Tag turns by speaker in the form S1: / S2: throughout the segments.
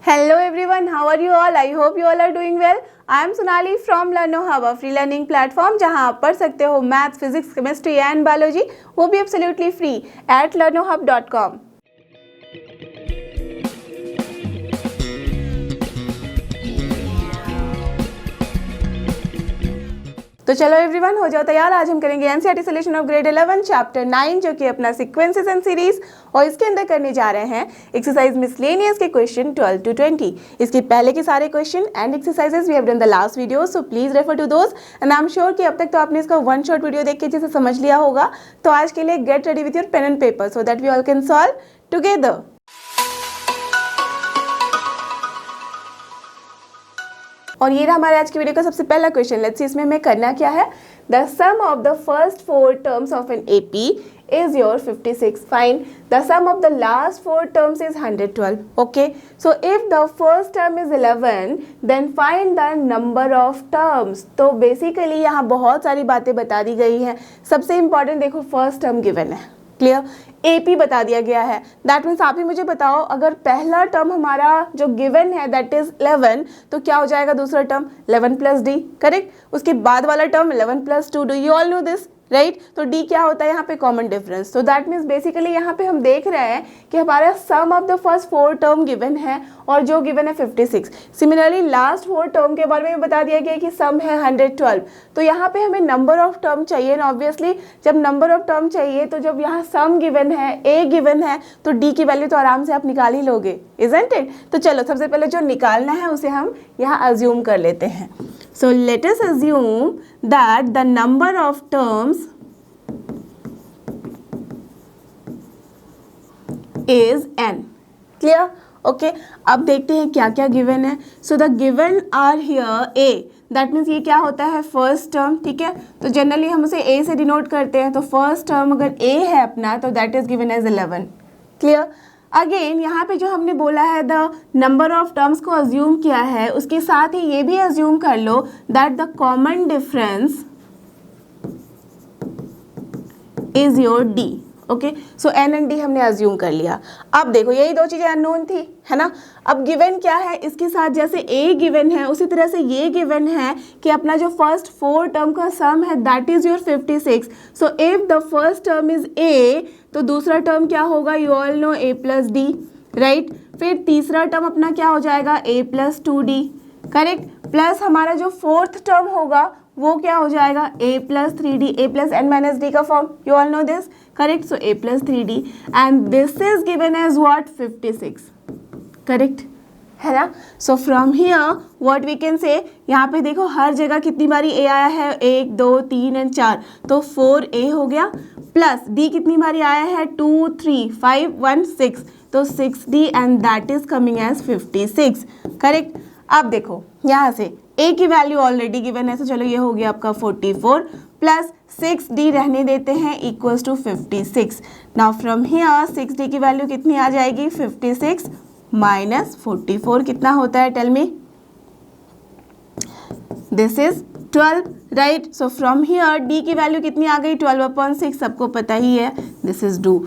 S1: Hello everyone, how are you all? I hope you all are doing well. I am Sonali from Learno Hub, a free learning platform जहां आप पढ़ सकते हो maths, physics, chemistry and biology, वो भी absolutely free at learnohub.com। तो चलो everyone, हो जाओ तैयार। आज हम करेंगे NCERT solution of grade 11 chapter 9 जो कि अपना सीक्वेंसेस एंड सीरीज, और इसके अंदर करने जा रहे हैं एक्सरसाइज मिसलेनियस के क्वेश्चन 12 to 20। इसके पहले के सारे question and exercises we have done the last video, so please refer to those and I am sure कि अब तक तो आपने इसका वन शॉट वीडियो देख के जिसे समझ लिया होगा। तो आज के लिए get ready with your pen and paper so that we all can solve together. और ये रहा हमारे आज की वीडियो का सबसे पहला क्वेश्चन। लेट्स सी इसमें हमें करना क्या है। The sum of the first 4 terms of an AP is your 56. Fine. The sum of the last 4 terms is 112. Okay. So if the first term is 11, then find the number of terms. तो basically यहाँ बहुत सारी बातें बता दी गई हैं। सबसे important देखो, first term given है, क्लियर, AP बता दिया गया है। दैट मीन्स आप ही मुझे बताओ, अगर पहला टर्म हमारा जो गिवन है दैट इज 11, तो क्या हो जाएगा दूसरा टर्म 11 प्लस डी, करेक्ट। उसके बाद वाला term 11 plus 2, do you all know this, right. तो डी क्या होता है यहाँ पे, कॉमन डिफरेंस। तो दैट मीन्स बेसिकली यहाँ पे हम देख रहे हैं कि हमारा sum of the first 4 term given है और जो गिवन है 56। सिमिलरली लास्ट 4 टर्म के बारे में बता दिया गया कि सम है 112। तो यहाँ पे हमें नंबर ऑफ टर्म चाहिए ना। ऑब्वियसली जब नंबर ऑफ टर्म चाहिए तो जब यहाँ सम गिवन है, ए गिवन है, तो डी की वैल्यू तो आराम से आप निकाल ही लोगे, इजंट इट। तो चलो सबसे पहले जो निकालना है उसे हम यहाँ अज्यूम कर लेते हैं। So let us assume that the number of terms is n. Clear? Okay. अब देखते हैं क्या क्या given है। So the given are here a. That means ये क्या होता है, फर्स्ट टर्म, ठीक है। तो जनरली हम उसे a से डिनोट करते हैं। तो फर्स्ट टर्म अगर a है अपना, तो that is given as 11. Clear? Again यहाँ पे जो हमने बोला है द नंबर ऑफ टर्म्स को अज्यूम किया है, उसके साथ ही ये भी अज्यूम कर लो that the common difference is your D. Okay, so N and D हमने अज्यूम कर लिया। अब देखो यही दो चीज़ें अननोन थी, है ना। अब गिवन क्या है, इसके साथ जैसे ए गिवन है उसी तरह से ये गिवन है कि अपना जो फर्स्ट 4 टर्म का सम है that is your 56। So if the first term is ए, तो दूसरा टर्म क्या होगा, you all no A plus D, right. फिर तीसरा टर्म अपना क्या हो जाएगा, ए प्लस 2d, करेक्ट। प्लस हमारा जो फोर्थ टर्म होगा वो क्या हो जाएगा, a plus 3d, a plus n minus D का form, you all know this, correct. So a plus 3d and this is given as what, 56, correct, है ना। So from here what we can say, यहाँ पे देखो हर जगह कितनी बारी a आया है, 1 2 3 एंड 4, तो 4a हो गया। प्लस d कितनी बारी आया है, 2 3 5 1 6, तो 6d and that is coming as 56, correct. अब देखो यहाँ से a की वैल्यू ऑलरेडी गिवन है, तो चलो ये हो गया आपका 44 प्लस 6d रहने देते हैं equals to 56। Now from here 6d की वैल्यू कितनी आ जाएगी, 56 माइनस 44 कितना होता है, tell me, this is 12, right. So from here d की वैल्यू कितनी आ गई, 12/6, सबको पता ही है, दिस इज 2,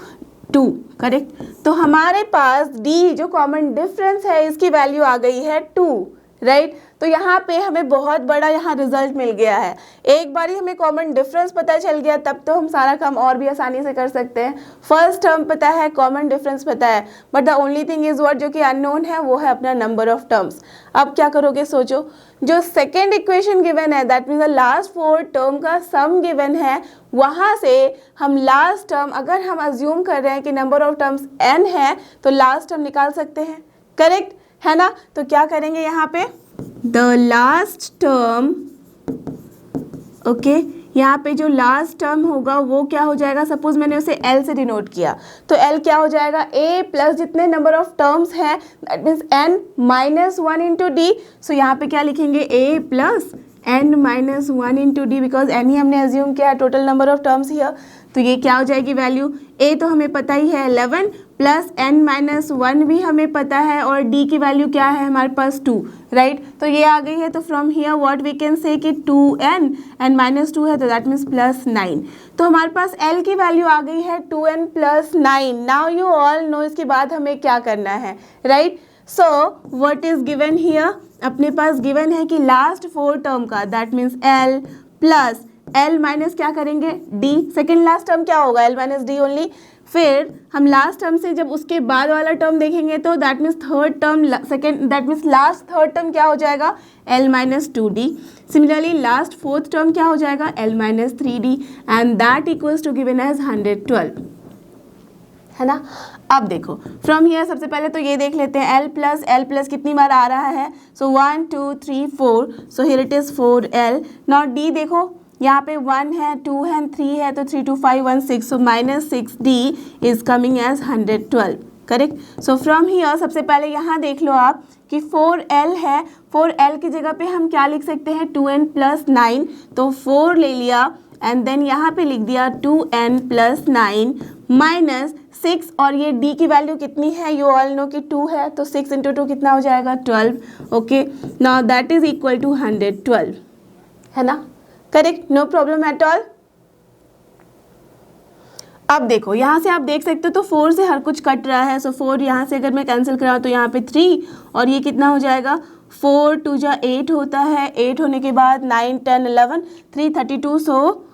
S1: करेक्ट। तो हमारे पास d जो कॉमन डिफरेंस है इसकी वैल्यू आ गई है 2, राइट। तो यहाँ पे हमें बहुत बड़ा यहाँ रिजल्ट मिल गया है। एक बारी हमें कॉमन डिफरेंस पता चल गया तब तो हम सारा काम और भी आसानी से कर सकते हैं। फर्स्ट टर्म पता है, कॉमन डिफरेंस पता है, but the only thing is what, जो कि अननोन है, वो है अपना नंबर ऑफ टर्म्स। अब क्या करोगे सोचो, जो सेकेंड इक्वेशन गिवन है that means the last 4 term का सम गिवन है, वहाँ से हम लास्ट टर्म, अगर हम अज्यूम कर रहे हैं कि नंबर ऑफ टर्म्स n है, तो लास्ट टर्म निकाल सकते हैं, करेक्ट, है ना। तो क्या करेंगे यहाँ पे, द लास्ट टर्म, ओके, यहाँ पे जो लास्ट टर्म होगा वो क्या हो जाएगा, सपोज मैंने उसे L से डिनोट किया, तो L क्या हो जाएगा, A प्लस जितने नंबर ऑफ टर्म्स हैं that means n minus 1 into D. So यहाँ पे क्या लिखेंगे, A plus n minus 1 into D, because n ही हमने अज्यूम किया है total number of terms here. तो ये क्या हो जाएगी वैल्यू, a तो हमें पता ही है 11 प्लस n माइनस 1 भी हमें पता है, और d की वैल्यू क्या है हमारे पास 2, राइट। तो ये आ गई है। तो from here what we can say कि 2n एंड माइनस 2 है तो दैट मीन्स प्लस 9। तो हमारे पास l की वैल्यू आ गई है 2n plus 9। Now you all no इसके बाद हमें क्या करना है, right. So what is given here, अपने पास गिवन है कि लास्ट 4 टर्म का, that means L plus L minus क्या करेंगे D, सेकेंड लास्ट टर्म क्या होगा L माइनस D ओनली। फिर हम लास्ट टर्म से जब उसके बाद वाला टर्म देखेंगे तो that means third term, second that means last third term क्या हो जाएगा L minus 2D। Similarly last fourth term क्या हो जाएगा L minus 3D and that equals to given as 112, है ना। अब देखो फ्रॉम हियर सबसे पहले तो ये देख लेते हैं L प्लस कितनी बार आ रहा है, सो 1 2 3 4, so here it is 4L। Not D देखो यहाँ पे 1 है 2 है 3 है तो 3 2 5 1 6, so minus 6D is coming as 112, correct. So from here सबसे पहले यहाँ देख लो आप कि 4L है, 4L की जगह पे हम क्या लिख सकते हैं 2n प्लस 9, तो 4 ले लिया एंड देन यहाँ पे लिख दिया 2n प्लस 9 माइनस 6, और ये D की वैल्यू कितनी है, यू ऑल नो कि 2 है, तो 6 इंटू 2 कितना हो जाएगा 12, okay. Now that is equal to 112, है ना, correct, no problem at all. अब देखो यहाँ से आप देख सकते हो तो 4 से हर कुछ कट रहा है, सो 4 यहाँ से अगर मैं कैंसिल कराऊँ तो यहाँ पे 3 और ये कितना हो जाएगा 4 2 जा 8 होता है, 8 होने के बाद 9 10 11 3 32, सो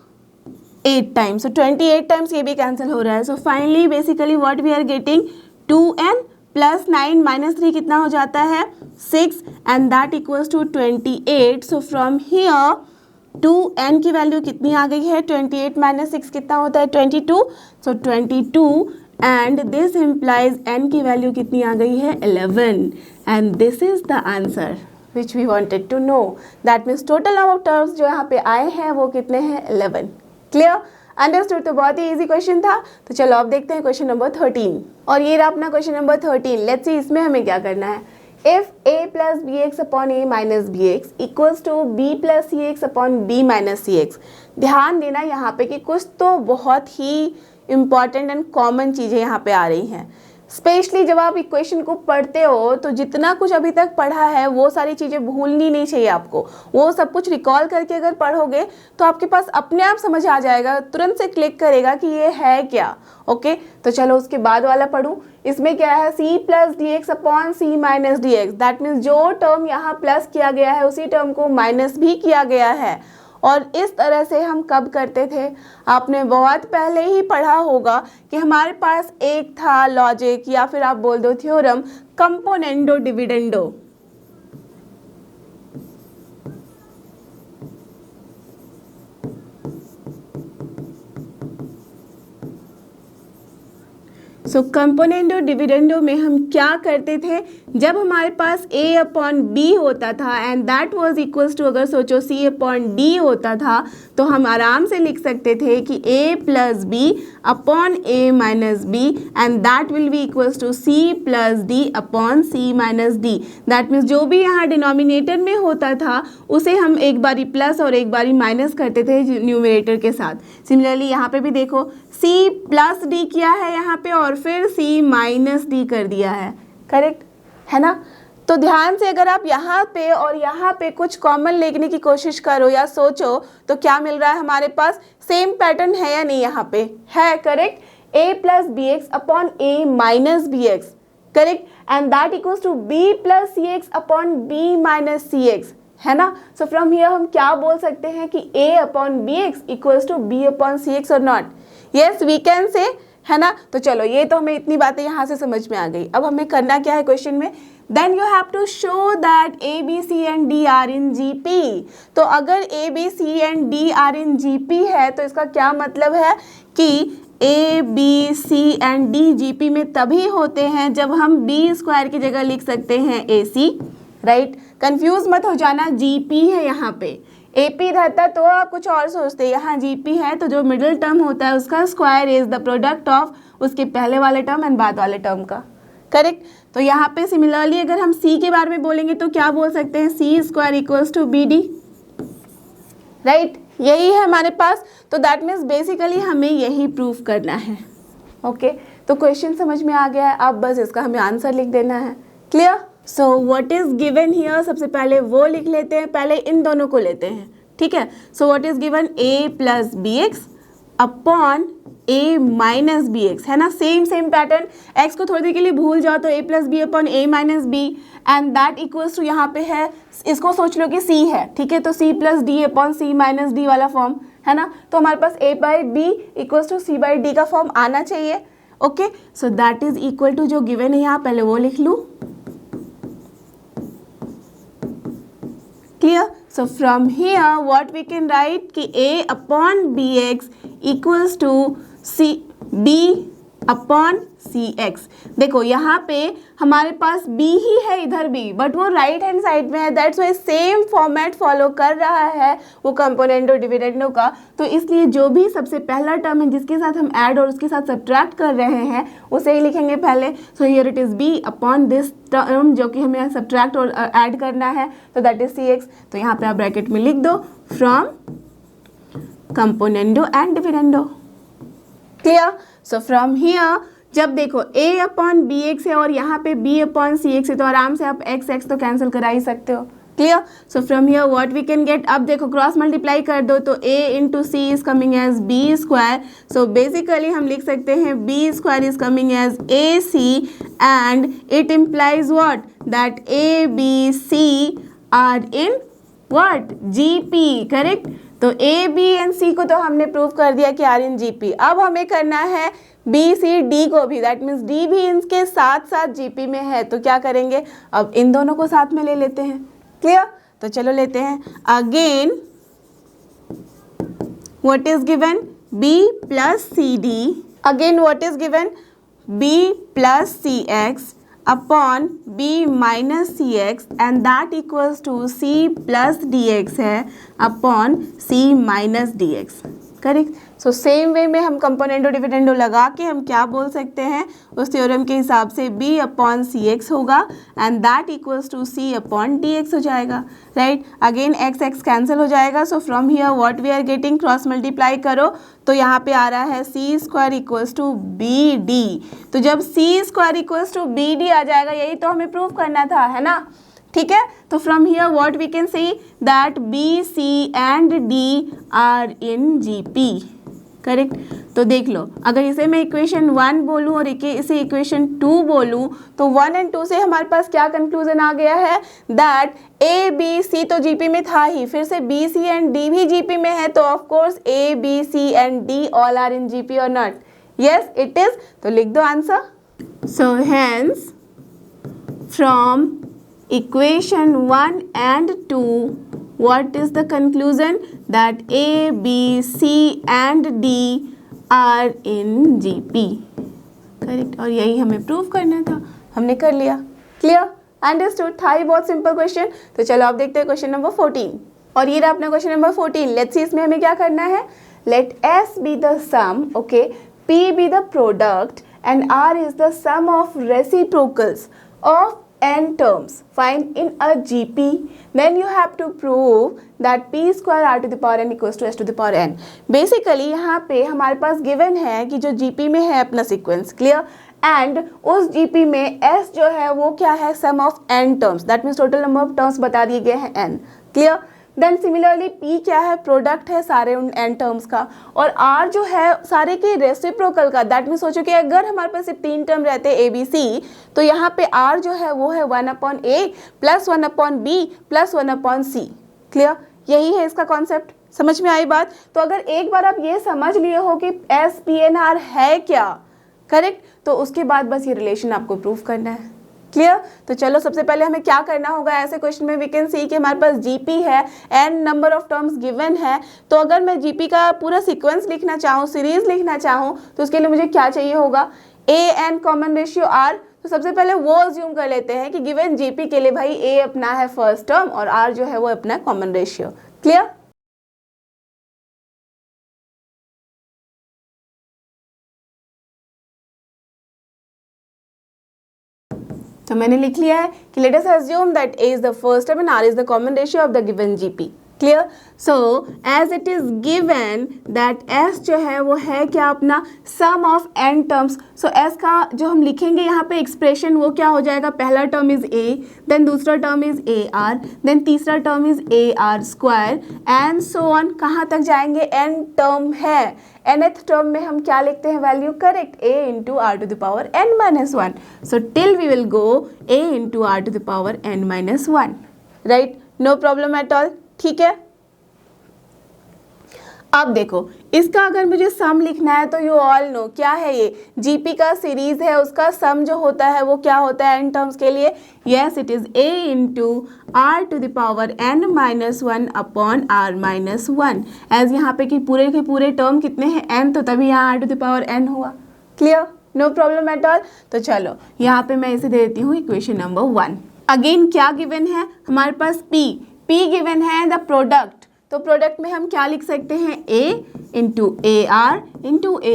S1: 8 टाइम्स, सो 28 टाइम्स ये भी कैंसिल हो रहा है। So finally basically what we are getting 2n plus 9 minus 3 कितना हो जाता है 6 and that equals to 28। So from here 2n की वैल्यू कितनी आ गई है 28 माइनस 6 कितना होता है 22, so 22 and this implies n की वैल्यू कितनी आ गई है 11 and this is the answer which we wanted to know. That means total number of terms जो यहाँ पे आए हैं वो कितने हैं 11। Clear, understood. तो बहुत ही इजी क्वेश्चन था। तो चलो अब देखते हैं क्वेश्चन नंबर 13, और ये रहा अपना क्वेश्चन नंबर 13। लेट्स सी इसमें हमें क्या करना है। If a plus B X upon A minus B X equals to B plus C X upon B minus C X. ध्यान देना यहाँ पे कि कुछ तो बहुत ही इंपॉर्टेंट एंड कॉमन चीज़ें यहाँ पे आ रही हैं। स्पेशली जब आप इक्वेशन को पढ़ते हो तो जितना कुछ अभी तक पढ़ा है वो सारी चीज़ें भूलनी नहीं चाहिए आपको। वो सब कुछ रिकॉल करके अगर पढ़ोगे तो आपके पास अपने आप समझ आ जाएगा, तुरंत से क्लिक करेगा कि ये है क्या। ओके, तो चलो उसके बाद वाला पढ़ूँ। इसमें क्या है c plus D X upon C minus D X. That means जो टर्म यहाँ प्लस किया गया है उसी टर्म को माइनस भी किया गया है। और इस तरह से हम कब करते थे, आपने बहुत पहले ही पढ़ा होगा कि हमारे पास एक था लॉजिक या फिर आप बोल दो थ्योरम, कंपोनेंडो डिविडेंडो। सो कंपोनेंडो डिविडेंडो में हम क्या करते थे, जब हमारे पास a अपॉन बी होता था and that was equals to, अगर सोचो c अपॉन डी होता था तो हम आराम से लिख सकते थे कि a plus B upon a minus B and that will be equals to c plus D upon c minus D. That means जो भी यहाँ डिनोमिनेटर में होता था उसे हम एक बारी प्लस और एक बारी माइनस करते थे न्यूमरेटर के साथ। सिमिलरली यहाँ पे भी देखो c प्लस डी किया है यहाँ पे और फिर c माइनस डी कर दिया है, करेक्ट है ना। तो ध्यान से अगर आप यहाँ पे और यहाँ पे कुछ कॉमन लेने की कोशिश करो या सोचो तो क्या मिल रहा है हमारे पास, सेम पैटर्न है या नहीं, यहाँ पे है, correct. a plus B X upon A minus B X, correct, and that equals to b plus C X upon B minus C X, है ना। सो फ्रॉम हियर हम क्या बोल सकते हैं कि a upon B X equals to b upon C X और not, yes we can say, है ना। तो चलो ये तो हमें इतनी बातें यहाँ से समझ में आ गई। अब हमें करना क्या है क्वेश्चन में, then you have to show that A B C and D are in G P. तो अगर A B C and D are in G P है तो इसका क्या मतलब है कि A B C and D G P में तभी होते हैं जब हम बी स्क्वायर की जगह लिख सकते हैं ए सी, राइट। कंफ्यूज मत हो जाना, जी पी है यहाँ पे, AP रहता तो आप कुछ और सोचते, यहाँ GP है तो जो मिडिल टर्म होता है उसका square is the product of उसके पहले वाले टर्म एंड बाद वाले टर्म का, करेक्ट। तो यहाँ पे सिमिलरली अगर हम C के बारे में बोलेंगे तो क्या बोल सकते हैं, C square equals to BD, right, यही है हमारे पास। तो दैट मीन्स बेसिकली हमें यही प्रूफ करना है। ओके, तो क्वेश्चन समझ में आ गया है, अब बस इसका हमें आंसर लिख देना है। Clear. So what is given here, सबसे पहले वो लिख लेते हैं, पहले इन दोनों को लेते हैं, ठीक है। So what is given, a plus B X upon a minus B X, है ना, सेम पैटर्न। x को थोड़ी देर के लिए भूल जाओ तो a plus B upon a minus B and that equals to यहाँ पे है, इसको सोच लो कि c है, ठीक है, तो c plus D upon c minus D वाला फॉर्म, है ना, तो हमारे पास a by B equals to c by D का फॉर्म आना चाहिए। Okay, so that is equal to जो गिवन है यहाँ, पहले वो लिख लूँ। Clear? So from here what we can write कि a upon bx equals to c b upon cx। देखो यहाँ पे हमारे पास b ही है इधर भी, बट वो राइट हैंड साइड में है, that's why same format follow कर रहा है वो कंपोनेंडो डिविडेंडो का। तो इसलिए जो भी सबसे पहला टर्म है जिसके साथ हम ऐड और उसके साथ सब्ट्रैक्ट कर रहे हैं उसे ही लिखेंगे पहले। So here it is b upon this term जो कि हमें सब्ट्रैक्ट और ऐड करना है, तो दैट इज cx। तो यहाँ पे आप ब्रैकेट में लिख दो from componendo and dividendo. Clear? So from here जब देखो a अपॉन बी एक्स है और यहाँ पे b अपॉन सी एक्स है, तो आराम से आप x तो कैंसिल करा ही सकते हो। Clear? So from here what we can get, अब देखो क्रॉस मल्टीप्लाई कर दो तो a into C is coming as B square. So basically हम लिख सकते हैं b square is coming as A C and it implies what, that a b c are in what, GP, correct. तो a b and c को तो हमने prove कर दिया कि आर इन GP। अब हमें करना है b c d को भी, दैट मीन्स d भी इनके साथ साथ GP में है, तो क्या करेंगे, अब इन दोनों को साथ में ले लेते हैं। क्लियर? तो चलो लेते हैं। Again what is given, b plus C D, again what is given, b plus C X upon b minus C X and that equals to c plus D X है upon c minus D X. Correct? So same way में हम componendo dividendo लगा के हम क्या बोल सकते हैं, उस थ्योरम के हिसाब से b अपॉन सी एक्स होगा and that equals to c upon D X हो जाएगा। राइट? अगेन x कैंसिल हो जाएगा। So from here what we are getting, cross multiply करो तो यहाँ पे आ रहा है सी square equals to B D. तो जब C square equals to B D आ जाएगा, यही तो हमें प्रूव करना था, है ना, ठीक है। तो from here what we can see, that B C and D are in GP. Correct? तो देख लो, अगर इसे मैं इक्वेशन 1 बोलूँ और इसे इक्वेशन 2 बोलूँ तो 1 एंड 2 से हमारे पास क्या कंक्लूजन आ गया है, दैट ए बी सी तो जीपी में था ही, फिर से बी सी एंड डी भी जीपी में है, तो of course A B C and D all are in GP और नॉट, यस इट इज। तो लिख दो आंसर। सो हेंस फ्रॉम equation 1 and 2 what is the conclusion, that A, B, C and D are in GP। Correct? और यही हमें prove करना था, हमने कर लिया। क्लियर? अंडरस्टूड? था ही बहुत सिंपल क्वेश्चन। तो चलो आप देखते हैं क्वेश्चन नंबर 14, और ये रहा अपना क्वेश्चन नंबर 14। लेट्स सी इसमें हमें क्या करना है, late S be the sum, okay, P be the product and R is the sum of reciprocals of n terms find in a GP, then you have to prove that p square r to the power n equals to s to the power n। Basically यहाँ पे हमारे पास given है कि जो GP में है अपना sequence, clear, and उस GP में s जो है वो क्या है, sum of n terms, that means total number of terms बता दिए गए हैं n। Clear? Then similarly p क्या है, प्रोडक्ट है सारे उन n टर्म्स का, और r जो है सारे के रेसिप्रोकल का, दैट मीन्स सोचो कि अगर हमारे पास सिर्फ 3 टर्म रहते a b c, तो यहाँ पे r जो है वो है 1 upon a plus 1 upon b plus 1 upon c। Clear? यही है इसका कॉन्सेप्ट। समझ में आई बात? तो अगर एक बार आप ये समझ लिए हो कि s p n r है क्या, करेक्ट, तो उसके बाद बस ये रिलेशन आपको प्रूव करना है। क्लियर? तो चलो सबसे पहले हमें क्या करना होगा, ऐसे क्वेश्चन में वी कैन सी कि हमारे पास जीपी है, N number of terms given है, तो अगर मैं जीपी का पूरा सीक्वेंस लिखना चाहूँ, सीरीज लिखना चाहूँ, तो उसके लिए मुझे क्या चाहिए होगा, A N common ratio are. तो सबसे पहले वो अज्यूम कर लेते हैं कि गिवन जीपी के लिए भाई ए अपना है फर्स्ट टर्म और आर जो है वो अपना कॉमन रेशियो। क्लियर? तो मैंने लिख लिया है कि let us assume that a is the first term and r is the common ratio of the given GP. Clear. So as it is given that S जो है वो है क्या अपना sum of N terms. So S का जो हम लिखेंगे यहाँ पे एक्सप्रेशन वो क्या हो जाएगा, पहला टर्म इज ए, देन दूसरा term is A R, then तीसरा term is A R square and so on. कहाँ तक जाएंगे, एन टर्म है, nth टर्म में हम क्या लिखते हैं value, correct, a into are to the power n minus one. So till we will go a into are to the power n minus one, right, no problem at all, ठीक है। अब देखो इसका अगर मुझे सम लिखना है तो यू ऑल नो क्या है, ये जीपी का सीरीज है, उसका सम जो होता है वो क्या होता है एन टर्म्स के लिए, yes it is a into are to the power n minus one upon R minus one. As यहाँ पे कि पूरे के पूरे टर्म कितने हैं n, तो तभी यहाँ R to the power n हुआ, clear, no problem at all. तो चलो यहाँ पे मैं इसे दे देती हूँ इक्वेशन नंबर 1। अगेन क्या गिवन है हमारे पास, p गिवन है द प्रोडक्ट, तो प्रोडक्ट में हम क्या लिख सकते हैं, a into A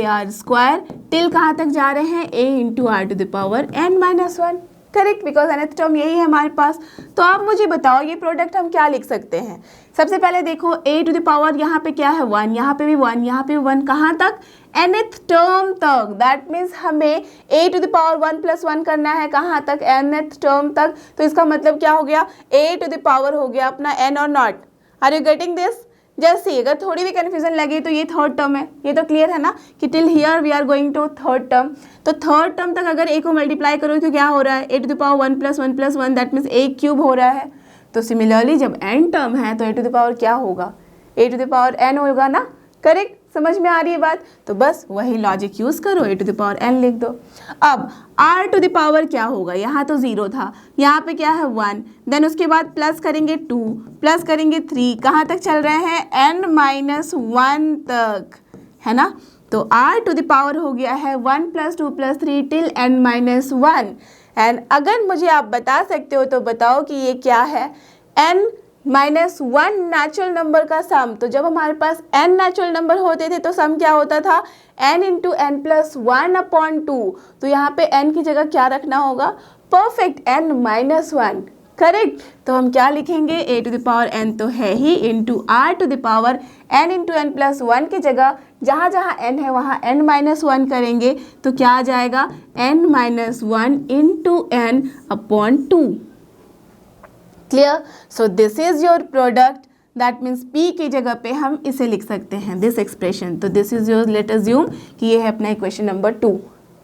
S1: R square, till कहाँ तक जा रहे हैं, a into are to the power n minus one, correct, because nth term यही है हमारे पास। तो आप मुझे बताओ ये प्रोडक्ट हम क्या लिख सकते हैं। सबसे पहले देखो a टू द पावर यहाँ पे क्या है 1, यहाँ पे भी 1, यहाँ पे भी 1, कहाँ तक, nth टर्म तक, दैट मीन्स हमें a to the power 1 plus 1 करना है कहाँ तक, nth टर्म तक। तो इसका मतलब क्या हो गया, a टू द पावर हो गया अपना n और not, are you getting this. जैसे अगर थोड़ी भी कन्फ्यूजन लगे तो ये थर्ड टर्म है, ये तो क्लियर है ना कि till here we are going to third term. तो थर्ड टर्म तक अगर a को मल्टीप्लाई करो तो क्या हो रहा है, a to the power 1 plus 1 plus 1, that means a cube हो रहा है। तो सिमिलरली जब n टर्म है तो a टू द पावर क्या होगा, a to the power n होगा ना, करेक्ट, समझ में आ रही है बात। तो बस वही लॉजिक यूज करो, a to the power n लिख दो। अब r टू द पावर क्या होगा, यहाँ तो 0 था, यहाँ पे क्या है 1, देन उसके बाद प्लस करेंगे 2, प्लस करेंगे 3, कहाँ तक चल रहे हैं, n माइनस वन तक, है ना। तो r टू द पावर हो गया है 1 plus 2 plus 3 till n minus one. And अगर मुझे आप बता सकते हो तो बताओ कि ये क्या है, n minus one natural number का सम। तो जब हमारे पास n नेचुरल नंबर होते थे तो सम क्या होता था, n into N plus one upon two. तो यहाँ पे n की जगह क्या रखना होगा, perfect n minus one, correct. तो हम क्या लिखेंगे, a to the power n तो है ही, into are to the power n into N plus one की जगह जहाँ जहाँ n है वहाँ n माइनस वन करेंगे तो क्या आ जाएगा, n minus one into N upon two, clear. So this is your product, that means p की जगह पे हम इसे लिख सकते हैं दिस एक्सप्रेशन। तो this is your, let assume कि ये है अपना इक्वेशन नंबर 2,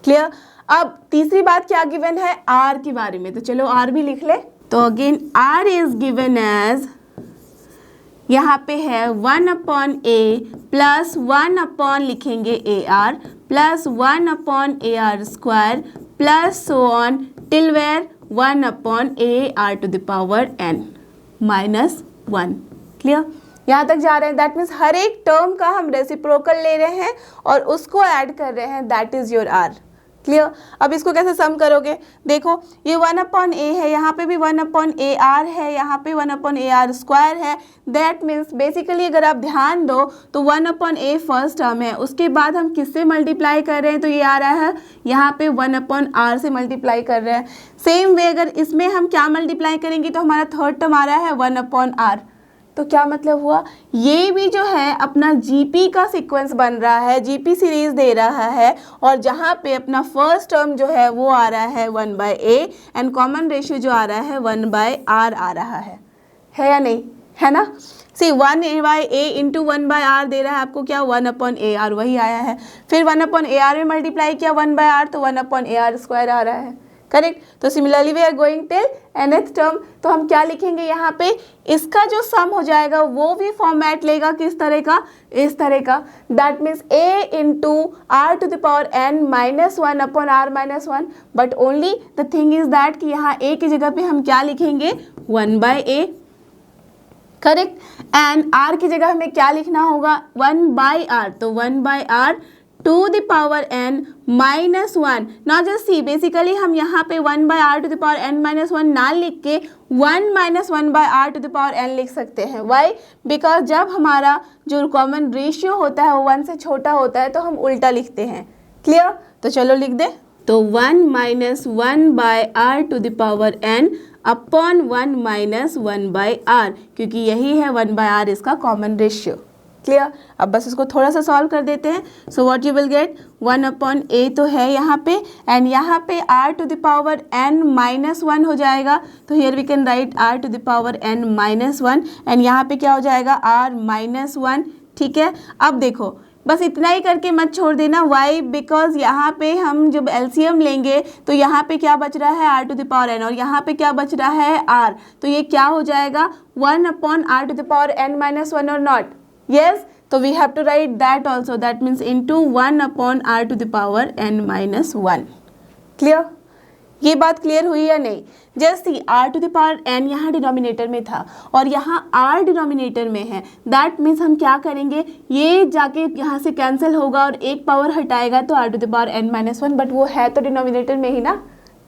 S1: क्लियर। अब तीसरी बात क्या गिवन है, r के बारे में, तो चलो r भी लिख ले। तो again r is given as, यहाँ पे है 1 अपॉन a प्लस 1 अपॉन लिखेंगे A R plus 1 upon A R square plus so on till where 1 upon A R to the power n minus one, clear. यहाँ तक जा रहे हैं, that means हर एक टर्म का हम रेसिप्रोकल ले रहे हैं और उसको ऐड कर रहे हैं, that is your r, clear. अब इसको कैसे सम करोगे, देखो ये 1 अपॉन ए है, यहाँ पे भी 1 अपॉन ए आर है, यहाँ पे 1 अपॉन ए आर स्क्वायर है, दैट मीन्स बेसिकली अगर आप ध्यान दो तो 1 अपॉन ए फर्स्ट टर्म है, उसके बाद हम किससे मल्टीप्लाई कर रहे हैं, तो ये आ रहा है यहाँ पे 1 अपॉन आर से मल्टीप्लाई कर रहे हैं। सेम वे अगर इसमें हम क्या मल्टीप्लाई करेंगे तो हमारा थर्ड टर्म आ रहा है 1 अपॉन आर। तो क्या मतलब हुआ, ये भी जो है अपना जीपी का सीक्वेंस बन रहा है, जीपी सीरीज दे रहा है, और जहाँ पे अपना फर्स्ट टर्म जो है वो आ रहा है 1 by A and common ratio जो आ रहा है 1 बाय आर आ रहा है या नहीं, है ना। See 1 by A into 1 by R दे रहा है आपको क्या, 1 अपॉन ए आर वही आया है, फिर 1 अपॉन ए आर में मल्टीप्लाई किया 1 बाय आर तो 1 अपॉन ए आर स्क्वायर आ रहा है, करेक्ट। तो similarly we are going till nth term, तो हम क्या लिखेंगे यहाँ पे, इसका जो सम हो जाएगा वो भी फॉर्मेट लेगा किस तरह का, इस तरह का, that means a into are to the power n minus one upon R minus one. But only the thing is that कि यहाँ a की जगह पे हम क्या लिखेंगे, 1 by A, correct. And r की जगह हमें क्या लिखना होगा, 1 बाय आर, तो 1 by R to the power n minus one. Not just see, basically हम यहाँ पे 1 by R to the power n minus one ना लिख के 1 minus 1 by R to the power n लिख सकते हैं। वाई, बिकॉज जब हमारा जो कॉमन रेशियो होता है वो 1 से छोटा होता है तो हम उल्टा लिखते हैं, क्लियर। तो चलो लिख दे, तो 1 minus 1 by R to the power n upon 1 minus 1/r, क्योंकि यही है 1/r इसका कॉमन रेशियो। क्लियर? अब बस इसको थोड़ा सा सॉल्व कर देते हैं। So what you will get, 1/a तो है यहाँ पे, एंड यहाँ पे r to the power n minus 1 हो जाएगा, so here we can write r to the power n minus 1, and यहाँ पे क्या हो जाएगा r माइनस 1। ठीक है, अब देखो बस इतना ही करके मत छोड़ देना। वाई? बिकॉज यहाँ पे हम जब एलसीएम लेंगे तो यहाँ पे क्या बच रहा है, R to the power N, और यहाँ पे क्या बच रहा है, आर, तो ये क्या हो जाएगा, 1/r to the power n minus 1 or not? Yes, तो we have to write that also, that means into 1/r to the power n minus 1। Clear? ये बात क्लियर हुई या नहीं? जैसे r to the power n यहाँ denominator में था और यहाँ r डिनोमिनेटर में है, दैट मीन्स हम क्या करेंगे, ये जाके यहाँ से कैंसिल होगा और एक पावर हटाएगा तो r to the power n minus 1, but वो है तो डिनोमिनेटर में ही ना।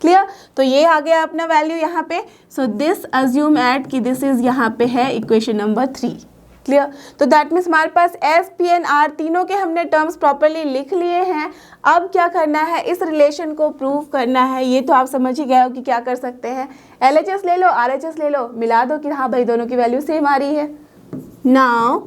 S1: क्लियर? तो ये आ गया अपना वैल्यू यहाँ पे। सो दिस अज्यूम एट कि दिस इज यहाँ पे है इक्वेशन नंबर 3। क्लियर? तो दैट मीन्स हमारे पास एस पी एंड आर तीनों के हमने टर्म्स प्रॉपरली लिख लिए हैं। अब क्या करना है, इस रिलेशन को प्रूव करना है। ये तो आप समझ ही गए हो कि क्या कर सकते हैं, LHS ले लो, RHS ले लो, मिला दो कि हाँ भाई दोनों की वैल्यू सेम आ रही है। नाउ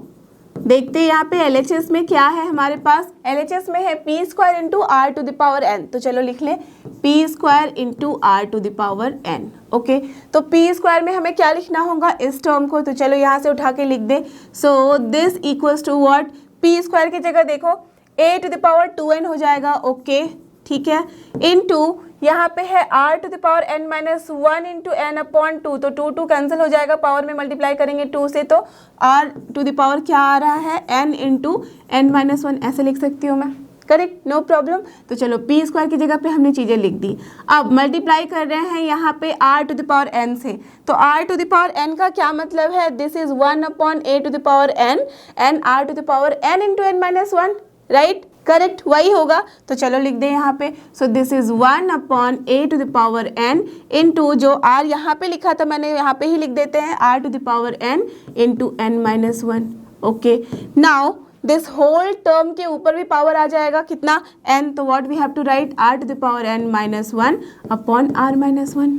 S1: देखते हैं यहाँ पे LHS में क्या है हमारे पास। LHS में है p square into are to the power n, तो चलो लिख लें p square into are to the power n। Okay, तो p स्क्वायर में हमें क्या लिखना होगा, इस टर्म को, तो चलो यहाँ से उठा के लिख दे। So this equals to what, p square की जगह देखो a to the power 2n हो जाएगा। ओके, ठीक है, इनटू यहाँ पे है r to the power n minus 1 into n upon 2, तो 2 कैंसिल हो जाएगा, पावर में मल्टीप्लाई करेंगे 2 से, तो r टू द पावर क्या आ रहा है, n इंटू n माइनस 1, ऐसे लिख सकती हूँ मैं। Correct, no problem. तो चलो p स्क्वायर की जगह पे हमने चीज़ें लिख दी। अब मल्टीप्लाई कर रहे हैं यहाँ पे r to the power n से, तो r to the power n का क्या मतलब है, this is 1/a to the power n and r to the power n into n minus 1, right? Correct, वही होगा। तो चलो लिख दें यहाँ पे, so this is 1/a to the power n into जो r यहाँ पे लिखा था मैंने, यहाँ पे ही लिख देते हैं r to the power n into n minus 1। Okay, now this whole term के ऊपर भी पावर आ जाएगा कितना, n, तो what we have to write, r to the power n minus 1 upon r minus 1।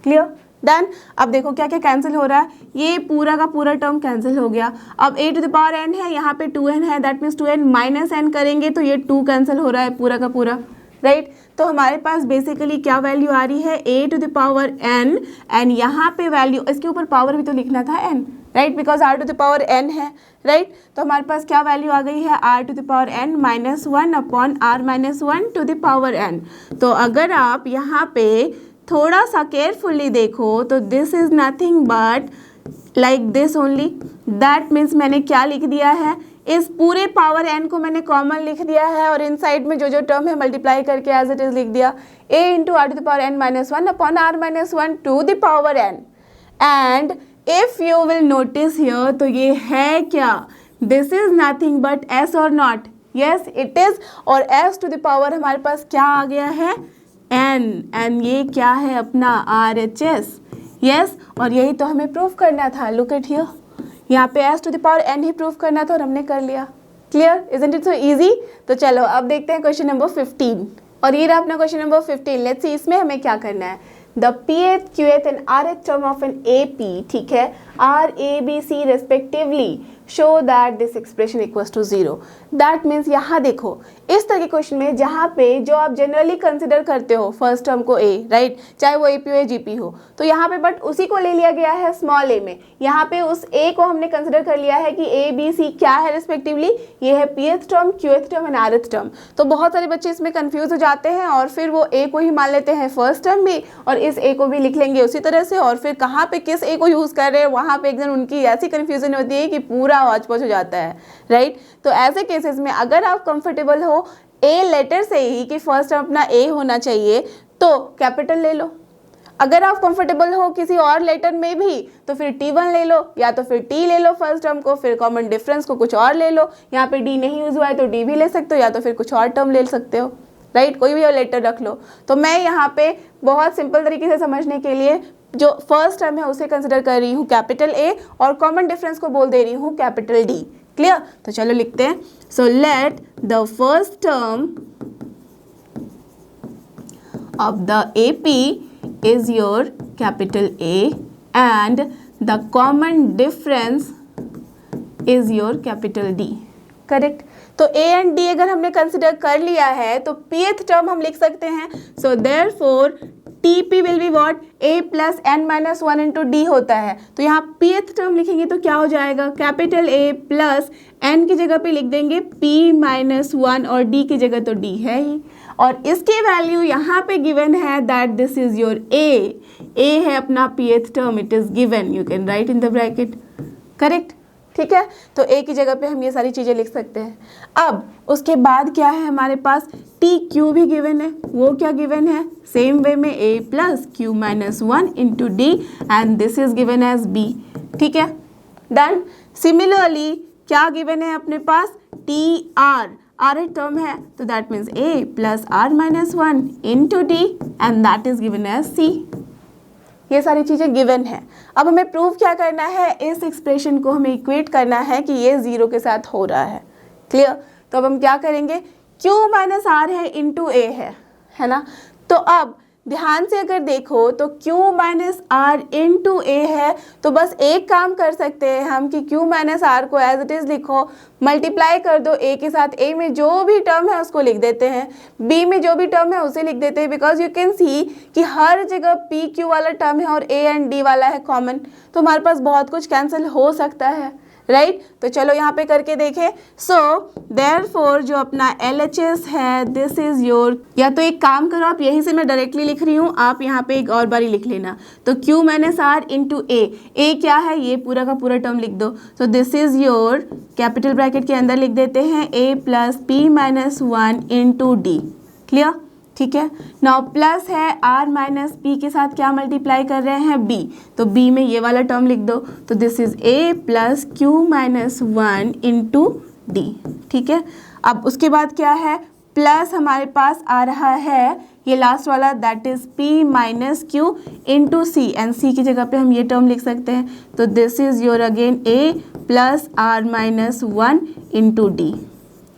S1: Clear? Done. अब देखो क्या क्या कैंसिल हो रहा है, ये पूरा का पूरा टर्म कैंसिल हो गया। अब a to the power n है, यहाँ पे 2n है, that means 2n minus n करेंगे तो ये 2 कैंसिल हो रहा है पूरा का पूरा, राइट? तो हमारे पास बेसिकली क्या वैल्यू आ रही है, a to the power n, and यहाँ पे वैल्यू, इसके ऊपर पावर भी तो लिखना था n, right? Because r to the power n है, राइट? तो हमारे पास क्या वैल्यू आ गई है, r to the power n minus 1 upon r minus 1 to the power n। तो अगर आप यहाँ पे थोड़ा सा केयरफुली देखो तो this is nothing but like this only, that means मैंने क्या लिख दिया है, इस पूरे पावर n को मैंने कॉमन लिख दिया है और इन साइड में जो जो टर्म है मल्टीप्लाई करके एज इट इज लिख दिया, a into are to the power n minus 1 upon r minus 1 to the power n। And if you will notice here, तो ये है क्या, this is nothing but s or not, yes it is, और s to the power हमारे पास क्या आ गया है, n, एंड ये क्या है अपना RHS, यस, और यही तो हमें प्रूफ करना था। लुक एट हियर, यहाँ पे s to the power n ही प्रूफ करना था और हमने कर लिया। Clear? Isn't it so easy? तो चलो अब देखते हैं क्वेश्चन नंबर 15, और ये रहा अपना क्वेश्चन नंबर 15। लेट्स सी इसमें हमें क्या करना है, the pth, qth and rth term of an AP, ठीक है, r, a, b, c respectively, show that this expression equals to 0। That means यहाँ देखो इस तरह के क्वेश्चन में जहाँ पे जो आप जनरली कंसिडर करते हो फर्स्ट टर्म को a, राइट, चाहे वो AP हो या GP हो, तो यहाँ पे बट उसी को ले लिया गया है स्मॉल a में। यहाँ पे उस a को हमने कंसिडर कर लिया है कि a, b, c क्या है रिस्पेक्टिवली, ये है pth term, qth term and rth term. तो बहुत सारे बच्चे इसमें कंफ्यूज हो जाते हैं और फिर वो a को ही मान लेते हैं फर्स्ट टर्म भी और इस a को भी लिख लेंगे उसी तरह से, और फिर कहाँ पे किस a को यूज़ कर रहे हैं वहाँ पे एकदम उनकी ऐसी कन्फ्यूजन होती है कि पूरा हौच पौच हो जाता है, राइट? तो ऐसे केसेस में अगर आप कंफर्टेबल हो ए लेटर से ही कि फर्स्ट टर्म अपना ए होना चाहिए तो कैपिटल ले लो। अगर आप कंफर्टेबल हो किसी और लेटर में भी तो फिर T1 ले लो, या तो फिर T ले लो फर्स्ट टर्म को, फिर कॉमन डिफरेंस को कुछ और ले लो। यहाँ पे D नहीं यूज हुआ है तो D भी ले सकते हो, या तो फिर कुछ और टर्म ले सकते हो, राइट? कोई भी और लेटर रख लो। तो मैं यहाँ पे बहुत सिंपल तरीके से समझने के लिए जो फर्स्ट टर्म है उसे कंसिडर कर रही हूँ कैपिटल A और कॉमन डिफरेंस को बोल दे रही हूँ कैपिटल D। क्लियर? तो चलो लिखते हैं, so let the first term of the AP is your capital A and the common difference is your capital D. Correct. तो ए एंड डी अगर हमने कंसिडर कर लिया है तो pth टर्म हम लिख सकते हैं। So therefore TP will be what, a plus n minus 1 into D होता है। तो यहाँ pth टर्म लिखेंगे तो क्या हो जाएगा, कैपिटल A प्लस n की जगह पे लिख देंगे p माइनस 1 और d की जगह तो d है ही, और इसकी वैल्यू यहाँ पे गिवन है that this is your a है अपना pth term, it is given, you can right in the bracket. Correct. ठीक है, तो ए की जगह पे हम ये सारी चीज़ें लिख सकते हैं। अब उसके बाद क्या है हमारे पास, टी क्यू भी गिवन है। वो क्या गिवन है, सेम वे में A plus Q minus 1 into D and this is given as B. ठीक है, डन। सिमिलरली क्या गिवन है अपने पास, टी आर एक टर्म है तो that means A plus are minus 1 into D and that is given as C. ये सारी चीज़ें गिवन है। अब हमें प्रूव क्या करना है, इस एक्सप्रेशन को हमें इक्वेट करना है कि ये जीरो के साथ हो रहा है। क्लियर। तो अब हम क्या करेंगे, Q माइनस आर है इंटू ए है ना। तो अब ध्यान से अगर देखो तो Q माइनस आर इंटू ए है, तो बस एक काम कर सकते हैं हम कि Q माइनस आर को एज इट इज़ लिखो, मल्टीप्लाई कर दो ए के साथ, ए में जो भी टर्म है उसको लिख देते हैं, बी में जो भी टर्म है उसे लिख देते हैं, बिकॉज यू कैन सी कि हर जगह पी क्यू वाला टर्म है और ए एंड डी वाला है कॉमन, तो हमारे पास बहुत कुछ कैंसिल हो सकता है, राइट। तो चलो यहाँ पे करके देखें। सो देयरफॉर जो अपना LHS है दिस इज योर, या तो एक काम करो आप यहीं से मैं डायरेक्टली लिख रही हूँ, आप यहाँ पे एक और बारी लिख लेना। तो Q माइनस आर इंटू ए क्या है, ये पूरा का पूरा टर्म लिख दो। तो this is your, capital bracket के अंदर लिख देते हैं a plus P minus 1 into d. Clear. ठीक है, नाउ प्लस है आर माइनस पी के साथ क्या मल्टीप्लाई कर रहे हैं, बी, तो बी में ये वाला टर्म लिख दो। तो this is a plus Q minus 1 into D. ठीक है, अब उसके बाद क्या है, प्लस हमारे पास आ रहा है ये लास्ट वाला that is P minus Q into C, and C की जगह पे हम ये टर्म लिख सकते हैं। तो this is your again a plus are minus 1 into d.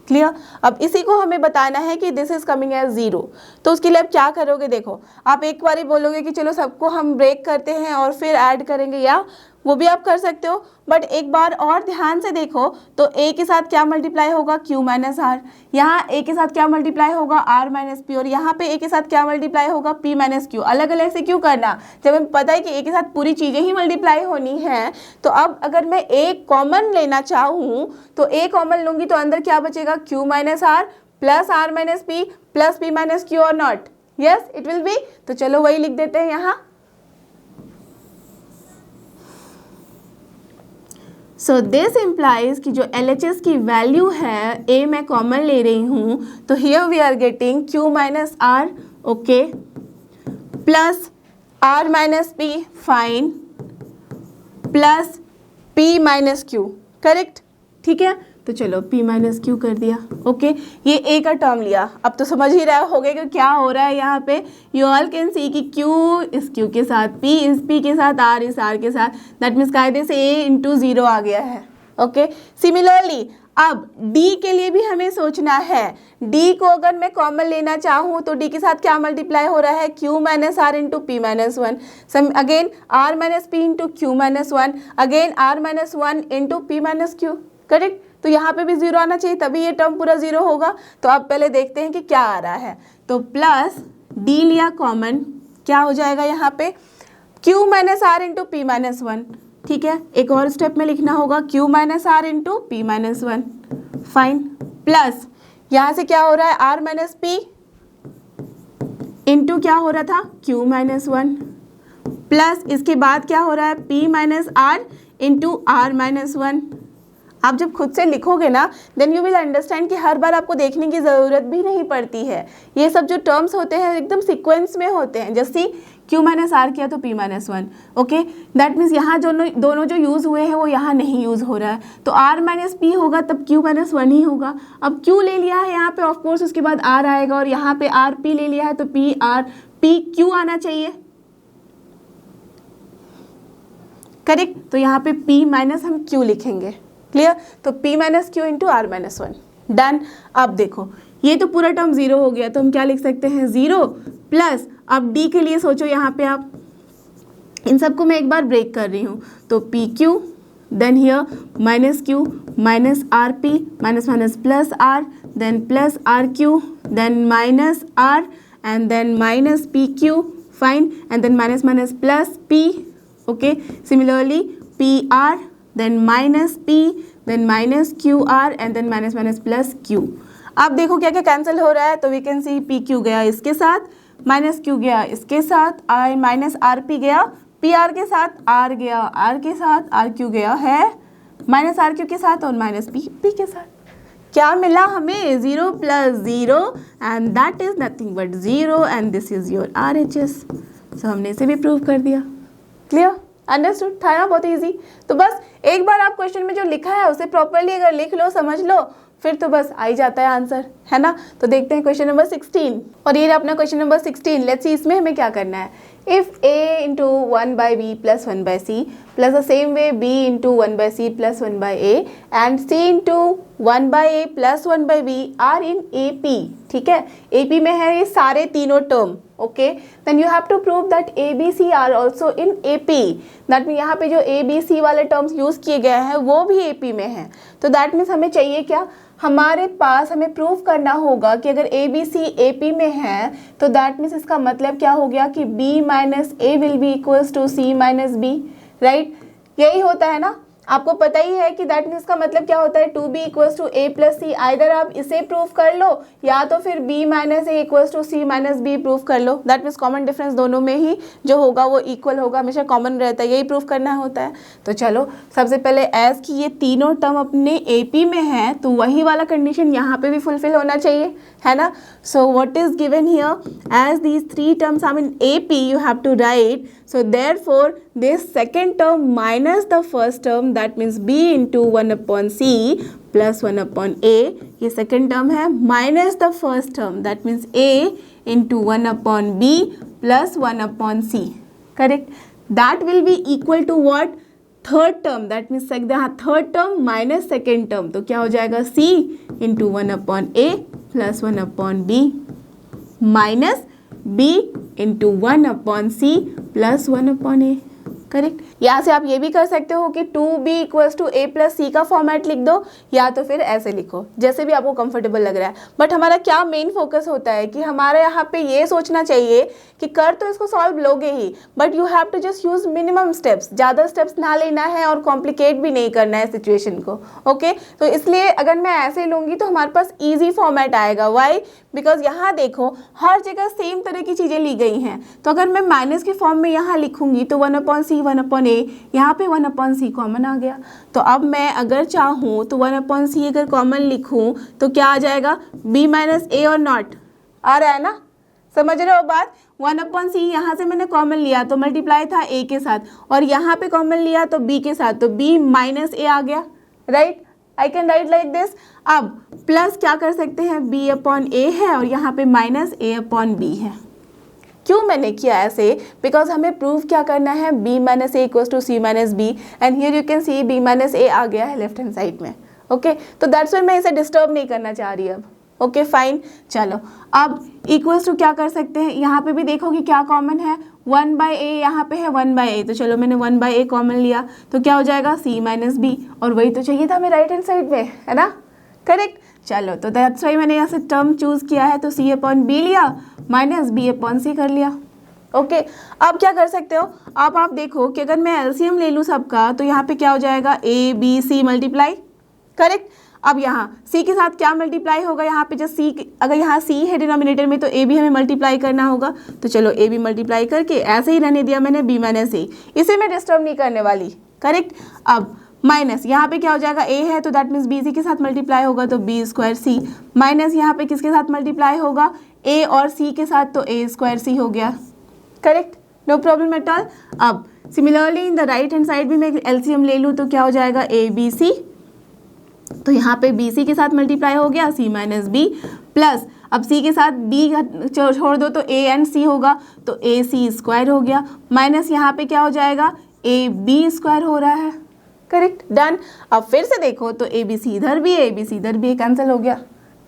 S1: Clear. अब इसी को हमें बताना है कि this is coming as zero, तो उसके लिए आप क्या करोगे, देखो आप एक बार ही बोलोगे कि चलो सबको हम ब्रेक करते हैं और फिर ऐड करेंगे, या वो भी आप कर सकते हो, बट एक बार और ध्यान से देखो तो a के साथ क्या मल्टीप्लाई होगा, q माइनस आर, यहाँ a के साथ क्या मल्टीप्लाई होगा, r माइनस पी, और यहाँ पे a के साथ क्या मल्टीप्लाई होगा, p माइनस क्यू। अलग अलग से क्यों करना, जब हमें पता है कि a के साथ पूरी चीज़ें ही मल्टीप्लाई होनी है। तो अब अगर मैं a कॉमन लेना चाहूँ तो a कॉमन लूँगी तो अंदर क्या बचेगा, q minus R plus are minus P plus p minus Q, और not, yes it will be. तो चलो वही लिख देते हैं यहाँ। सो दिस इम्प्लाइज कि जो LHS की वैल्यू है a मैं कॉमन ले रही हूँ, तो here we are getting Q minus r, okay, plus R minus p, fine, plus P minus Q। Correct. ठीक है, तो चलो P माइनस क्यू कर दिया, ओके। ये A का टर्म लिया, अब तो समझ ही रहे होगे कि क्या हो रहा है यहाँ पे। यू ऑल कैन सी कि Q इस Q के साथ, P इस P के साथ, R इस R के साथ, दैट मीन्स कायदे से A इंटू जीरो आ गया है, ओके। सिमिलरली अब D के लिए भी हमें सोचना है, D को अगर मैं कॉमन लेना चाहूँ तो D के साथ क्या मल्टीप्लाई हो रहा है, Q minus r into p minus 1, again R minus p into q minus 1, again R minus 1 into p minus q. Correct. तो यहाँ पे भी जीरो आना चाहिए, तभी ये टर्म पूरा जीरो होगा। तो अब पहले देखते हैं कि क्या आ रहा है। तो प्लस D लिया कॉमन, क्या हो जाएगा यहाँ पे, Q minus r into p minus 1। ठीक है, एक और स्टेप में लिखना होगा Q minus r into p minus 1, fine, plus यहाँ से क्या हो रहा है, R माइनस पी इंटू क्या हो रहा था, Q माइनस 1, प्लस इसके बाद क्या हो रहा है, P minus r into R minus 1। आप जब खुद से लिखोगे ना देन यू विल अंडरस्टैंड कि हर बार आपको देखने की ज़रूरत भी नहीं पड़ती है। ये सब जो टर्म्स होते हैं एकदम सीक्वेंस में होते हैं, जैसे Q माइनस आर किया तो P minus 1, okay. That means यहाँ दोनों जो यूज़ हुए हैं वो यहाँ नहीं यूज़ हो रहा है, तो R माइनस पी होगा तब Q माइनस 1 ही होगा। अब Q ले लिया है यहाँ पे ऑफकोर्स, उसके बाद R आएगा, और यहाँ पे R P ले लिया है तो P R P Q आना चाहिए। करेक्ट। तो यहाँ पे P माइनस हम Q लिखेंगे। क्लियर। तो P minus Q into r minus 1, done. अब देखो ये तो पूरा टर्म जीरो हो गया, तो हम क्या लिख सकते हैं, जीरो प्लस, अब D के लिए सोचो यहाँ पे आप, इन सबको मैं एक बार ब्रेक कर रही हूँ, तो p q, then here minus q, minus r p, minus minus plus r, then plus r q, then minus r, and then minus pq, fine, and then minus minus plus p, okay, similarly pr, then minus p, then minus qr, and then minus minus plus q. अब देखो क्या क्या cancel हो रहा है, तो we can C pq गया इसके साथ, माइनस q गया इसके साथ, r माइनस rp गया pr के साथ, r गया r के साथ, rq गया है माइनस rq के साथ और माइनस p के साथ. क्या मिला हमें? 0 plus 0 and that is nothing but 0 and this is your RHS. सो हमने इसे भी प्रूव कर दिया. क्लियर? अंडरस्टूड? था ना बहुत इजी. तो बस एक बार आप क्वेश्चन में जो लिखा है उसे प्रॉपरली अगर लिख लो, समझ लो, फिर तो बस आ ही जाता है आंसर, है ना. तो देखते हैं क्वेश्चन नंबर 16. और ये अपना क्वेश्चन नंबर 16. लेट्स सी इसमें हमें क्या करना है. If a into 1 by b plus 1 by c plus the same way b into 1 by c plus 1 by a and c into 1 by a plus 1 by b are in AP, ठीक है. AP में है ये सारे तीनों term, okay. Then you have to prove that A B C are also in AP. That mean यहाँ पे जो ए बी सी वाले टर्म्स यूज़ किए गए हैं वो भी AP में है. तो दैट मीन्स हमें चाहिए क्या, हमारे पास हमें प्रूव करना होगा कि अगर A B C A P में है तो दैट मीन्स इसका मतलब क्या हो गया कि b minus a will be equals to C minus b, right. यही होता है ना, आपको पता ही है कि दैट मीन्स का मतलब क्या होता है, 2b equals to A plus c. Either आप इसे प्रूव कर लो या तो फिर b minus A equals to C minus b prove कर लो. दैट मीन्स कॉमन डिफरेंस दोनों में ही जो होगा वो इक्वल होगा, हमेशा कॉमन रहता है, यही प्रूव करना होता है. तो चलो सबसे पहले एज कि ये तीनों टर्म अपने AP में है तो वही वाला कंडीशन यहाँ पे भी फुलफिल होना चाहिए, है ना. So what is given here, as these 3 terms are in AP you have to write, so therefore this second term minus the first term, that means b into 1 upon c plus 1 upon a, ये second term है, minus the first term, that means a into 1 upon b plus 1 upon c, correct. that will be equal to what, third term, that means third term minus second term, तो क्या हो जाएगा, c into 1 upon a plus 1 upon b minus b into 1 upon c plus 1 upon a, correct. यहाँ से आप ये भी कर सकते हो कि 2b equals to a plus C का फॉर्मेट लिख दो या तो फिर ऐसे लिखो, जैसे भी आपको कंफर्टेबल लग रहा है. बट हमारा क्या मेन फोकस होता है कि हमारे यहाँ पे ये सोचना चाहिए कि कर तो इसको सॉल्व लोगे ही, but you have to just use minimum steps, ज़्यादा स्टेप्स ना लेना है और कॉम्प्लिकेट भी नहीं करना है सिचुएशन को, ओके. तो इसलिए अगर मैं ऐसे लूँगी तो हमारे पास ईजी फॉर्मेट आएगा. वाई? बिकॉज यहाँ देखो हर जगह सेम तरह की चीज़ें ली गई हैं. तो अगर मैं माइनस के फॉर्म में यहाँ लिखूँगी तो 1 अपॉन सी 1 अपॉन ए, यहाँ पे 1 अपॉन सी कॉमन आ गया. तो अब मैं अगर चाहूँ तो 1 अपॉन सी अगर कॉमन लिखूँ तो क्या आ जाएगा, b माइनस ए और नॉट आ रहा है ना, समझ रहे हो बात. 1 अपॉन सी यहाँ से मैंने कॉमन लिया तो मल्टीप्लाई था a के साथ, और यहाँ पे कॉमन लिया तो b के साथ, तो b माइनस ए आ गया, right. I can write like this. अब प्लस क्या कर सकते हैं, b अपॉन ए है और यहाँ पे माइनस a अपॉन b है. क्यों मैंने किया ऐसे, बिकॉज हमें प्रूव क्या करना है, b minus A equals to C minus B, and here you can see b minus A आ गया है लेफ्ट हैंड साइड में, ओके. तो दैट्स व्हाई मैं इसे डिस्टर्ब नहीं करना चाह रही अब, ओके फाइन. चलो अब इक्वल्स टू क्या कर सकते हैं, यहाँ पे भी देखो कि क्या कॉमन है, 1 बाई ए यहाँ पे है 1 बाई ए, तो चलो मैंने 1 बाई ए कॉमन लिया तो क्या हो जाएगा, c माइनस बी, और वही तो चाहिए था हमें राइट हैंड साइड में, है ना, करेक्ट. चलो तो दैट्स वाई मैंने यहाँ से टर्म चूज़ किया है, तो c अपॉन बी लिया माइनस b अपॉन सी कर लिया, ओके. अब क्या कर सकते हो, अब आप देखो कि अगर मैं एलसीएम ले लूँ सबका तो यहाँ पे क्या हो जाएगा, a b c multiply, correct. अब यहाँ c के साथ क्या मल्टीप्लाई होगा, यहाँ पे जब c, अगर यहाँ c है डिनोमिनेटर में तो a भी हमें मल्टीप्लाई करना होगा, तो चलो a भी मल्टीप्लाई करके ऐसे ही रहने दिया मैंने b माइनस ए, इसे मैं डिस्टर्ब नहीं करने वाली, करेक्ट. अब माइनस यहाँ पे क्या हो जाएगा, a है तो दैट मीन्स b c के साथ मल्टीप्लाई होगा तो b स्क्वायर c, माइनस यहाँ पे किसके साथ मल्टीप्लाई होगा, a और c के साथ, तो a स्क्वायर c हो गया, correct. No problem at all. अब similarly in the right hand side भी मैं एलसीएम ले लूँ तो क्या हो जाएगा, a b c, तो यहाँ पे बी सी के साथ मल्टीप्लाई हो गया c माइनस बी, प्लस अब c के साथ b छोड़ दो तो a एंड c होगा तो a c स्क्वायर हो गया, माइनस यहाँ पे क्या हो जाएगा, a b स्क्वायर हो रहा है, करेक्ट. डन. अब फिर से देखो तो a b c इधर भी है, a b c इधर भी है, कैंसिल हो गया,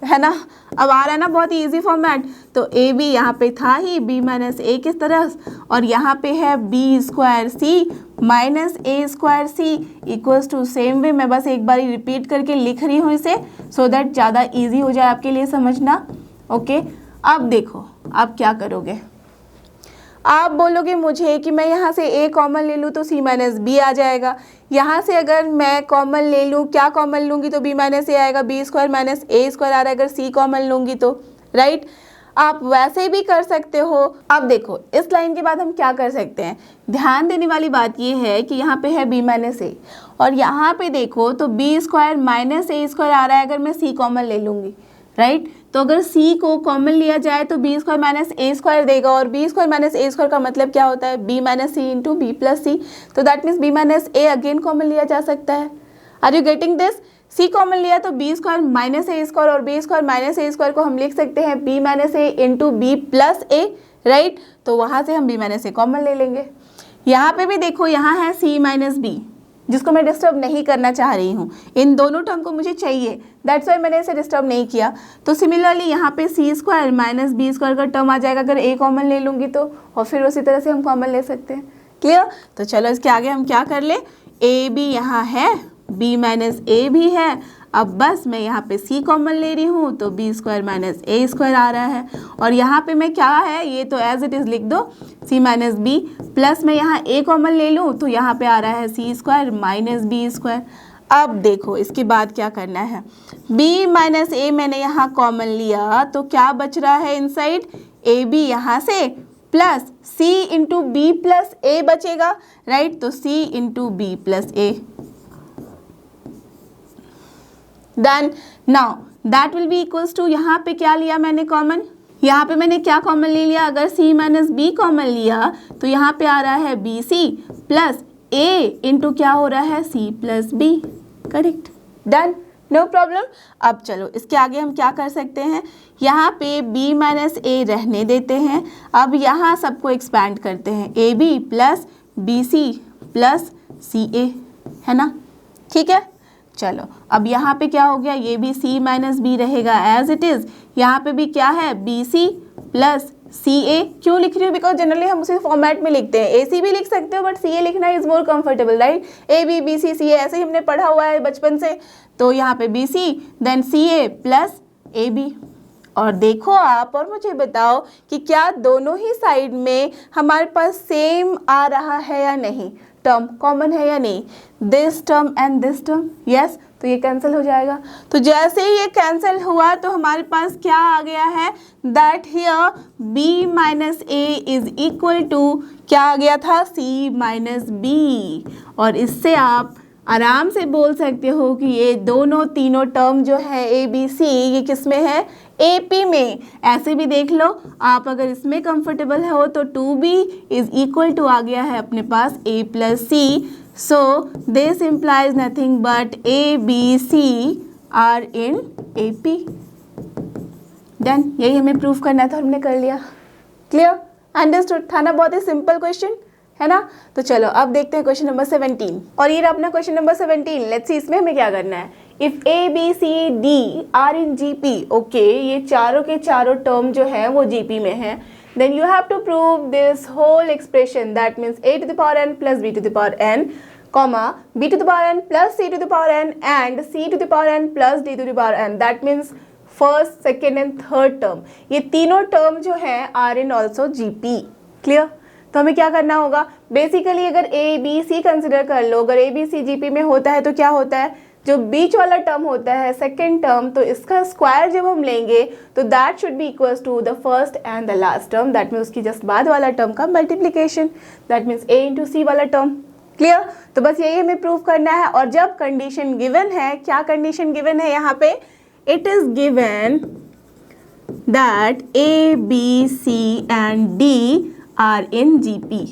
S1: है ना। अब आ रहा है ना बहुत ही ईजी फॉर्मेट। तो ए बी यहाँ पे था ही, बी माइनस ए किस तरह, और यहाँ पे है b square c minus a square c equals to same way. मैं बस एक बार रिपीट करके लिख रही हूँ इसे सो दैट ज़्यादा ईजी हो जाए आपके लिए समझना। ओके, अब देखो आप क्या करोगे, आप बोलोगे मुझे कि मैं यहाँ से a कॉमन ले लूँ तो c माइनस बी आ जाएगा। यहाँ से अगर मैं कॉमन ले लूँ, क्या कॉमन लूँगी तो b माइनस ए आएगा, B square minus a square आ रहा है अगर c कॉमन लूँगी तो, राइट। आप वैसे भी कर सकते हो। अब देखो इस लाइन के बाद हम क्या कर सकते हैं, ध्यान देने वाली बात ये है कि यहाँ पे है b माइनस ए और यहाँ पे देखो तो B square minus a square आ रहा है अगर मैं c कॉमन ले लूँगी, राइट। तो अगर c को कॉमन लिया जाए तो B square minus a square देगा, और b square minus a square का मतलब क्या होता है, b minus c into B plus c. तो that means b minus a again common लिया जा सकता है। Are you getting this? c common लिया तो B square minus a square, और b square minus a square को हम लिख सकते हैं b minus a into B plus A, right. तो वहाँ से हम बी माइनस ए कॉमन ले लेंगे। यहाँ पे भी देखो यहाँ है c माइनस बी जिसको मैं डिस्टर्ब नहीं करना चाह रही हूँ, इन दोनों टर्म को मुझे चाहिए, दैट्स वाई मैंने इसे डिस्टर्ब नहीं किया। तो सिमिलरली यहाँ पे सी स्क्वायर माइनस बी स्क्वायर का टर्म आ जाएगा अगर ए कॉमन ले लूँगी तो, और फिर उसी तरह से हम कॉमन ले सकते हैं। क्लियर? तो चलो इसके आगे हम क्या कर ले, ए बी यहाँ है, बी माइनस ए भी है, अब बस मैं यहाँ पे c कॉमन ले रही हूँ तो B square minus a square आ रहा है, और यहाँ पे मैं क्या है ये तो एज इट इज़ लिख दो c माइनस बी, प्लस मैं यहाँ a कॉमन ले लूँ तो यहाँ पे आ रहा है c square minus b square. अब देखो इसके बाद क्या करना है, b माइनस ए मैंने यहाँ कॉमन लिया तो क्या बच रहा है इनसाइड, ए बी यहाँ से plus c into B plus A बचेगा, राइट। तो c into B plus A, then now that will be equals to, यहाँ पे क्या लिया मैंने कॉमन, यहाँ पे मैंने क्या कॉमन ले लिया, अगर c माइनस बी कॉमन लिया तो यहाँ पे आ रहा है B C plus a into क्या हो रहा है c plus b, correct, done, no problem. अब चलो इसके आगे हम क्या कर सकते हैं, यहाँ पे b माइनस ए रहने देते हैं, अब यहाँ सबको एक्सपैंड करते हैं, A B plus B C plus C A, है ना, ठीक है। चलो अब यहाँ पे क्या हो गया, ये भी c माइनस बी रहेगा एज इट इज़, यहाँ पे भी क्या है बी सी प्लस सी ए। क्यों लिख रही हूँ, बिकॉज जनरली हम उसी फॉर्मेट में लिखते हैं, ए सी भी लिख सकते हो बट सी ए लिखना is more comfortable, right. A B B C C A ऐसे ही हमने पढ़ा हुआ है बचपन से, तो यहाँ पे b c then c a plus A b. और देखो आप और मुझे बताओ कि क्या दोनों ही साइड में हमारे पास सेम आ रहा है या नहीं, टर्म कॉमन है या नहीं, this term and this term, yes. तो ये कैंसिल हो जाएगा, तो जैसे ही ये कैंसिल हुआ तो हमारे पास क्या आ गया है, that here b minus A is equal to क्या आ गया था, c माइनस बी। और इससे आप आराम से बोल सकते हो कि ये दोनों तीनों टर्म जो है ए बी सी ये किस में है, AP में। ऐसे भी देख लो आप, अगर इसमें कंफर्टेबल हो तो 2b इज इक्वल टू आ गया है अपने पास a plus c, so this implies nothing but A B C are in AP। Done, यही हमें प्रूव करना था, हमने कर लिया। क्लियर, अंडरस्टूड था ना, बहुत ही सिंपल क्वेश्चन है ना। तो चलो अब देखते हैं क्वेश्चन नंबर 17, और ये अपना क्वेश्चन नंबर 17। लेट्स सी इसमें हमें क्या करना है, if A B C D are in GP, okay ये चारों के चारों टर्म जो है वो जीपी में है, then you have to prove this whole expression, that means a to the power n plus b to the power n, comma b to the power n plus c to the power n and c to the power n plus d to the power n, that means first, second and third term, ये तीनों term जो है are in also gp। Clear? तो हमें क्या करना होगा, basically अगर a b c कंसिडर कर लो, अगर a b c gp में होता है तो क्या होता है, जो बीच वाला टर्म होता है सेकेंड टर्म, तो इसका स्क्वायर जब हम लेंगे तो that should be equals to the first and the last term, that means उसकी जस्ट बाद वाला टर्म का multiplication, that means a into C वाला टर्म। क्लियर? तो बस यही हमें प्रूव करना है। और जब कंडीशन गिवन है, क्या कंडीशन गिवन है यहाँ पे, it is given that a b c and d are in GP,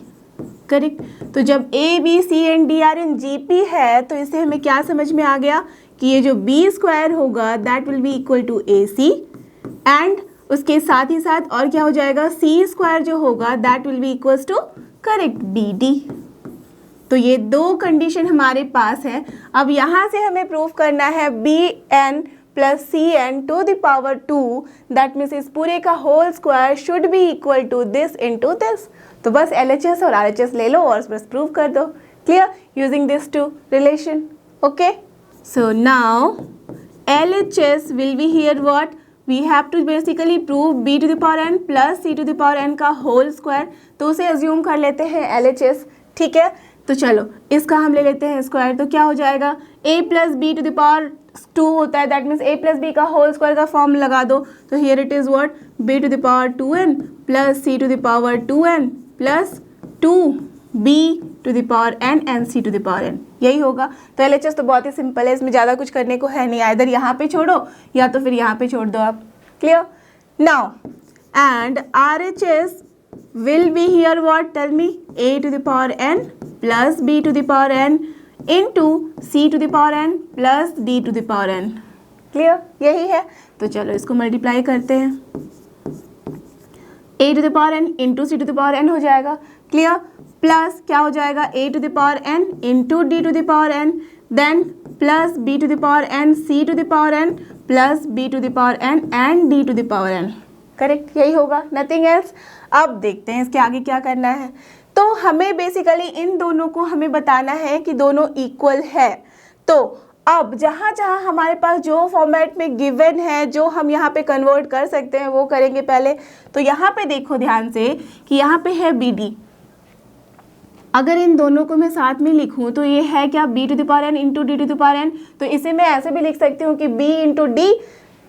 S1: correct. तो जब a B C and D are in GP है तो इससे हमें क्या समझ में आ गया कि ये जो बी स्क्वायर होगा that will be equal to A C, and उसके साथ ही साथ और क्या हो जाएगा, सी स्क्वायर जो होगा that will be equals to correct b D. तो ये दो कंडीशन हमारे पास है। अब यहाँ से हमें प्रूव करना है b n plus c n to the power 2, that means इस पूरे का whole square should be equal to this into this. तो बस LHS और RHS ले लो और बस प्रूव कर दो। Clear? Using this to relation. Okay, so now LHS will be here what, we have to basically prove b to the power n plus c to the power n का whole square, तो उसे assume कर लेते हैं LHS। ठीक है, तो चलो इसका हम ले लेते हैं स्क्वायर, तो क्या हो जाएगा a plus b to the power 2 होता है, that means a plus B का होल स्क्वायर का फॉर्म लगा दो, तो here it is what b to the power 2n plus c to the power 2n plus 2b to the power n and c to the power n, यही होगा। तो LHS तो बहुत ही simple है, इसमें ज़्यादा कुछ करने को है नहीं, इधर यहाँ पे छोड़ो या तो फिर यहाँ पे छोड़ दो आप। Clear? Now and RHS will be here what, tell me, a to the power n plus b to the power n into c to the power n plus d to the power n। Clear? यही है। तो चलो इसको multiply करते हैं, a to the power n into c to the power n हो जाएगा। Clear? Plus क्या हो जाएगा a to the power n into d to the power n, then plus b to the power n c to the power n plus b to the power n and d to the power n। Correct? यही होगा, nothing else. अब देखते हैं इसके आगे क्या करना है। तो हमें बेसिकली इन दोनों को हमें बताना है कि दोनों इक्वल है। तो अब जहाँ जहाँ हमारे पास जो फॉर्मेट में गिवन है, जो हम यहाँ पे कन्वर्ट कर सकते हैं वो करेंगे पहले। तो यहाँ पे देखो ध्यान से कि यहाँ पे है BD, अगर इन दोनों को मैं साथ में लिखूँ तो ये है क्या b to the power n into D to the power n। तो इसे मैं ऐसे भी लिख सकती हूँ कि b into D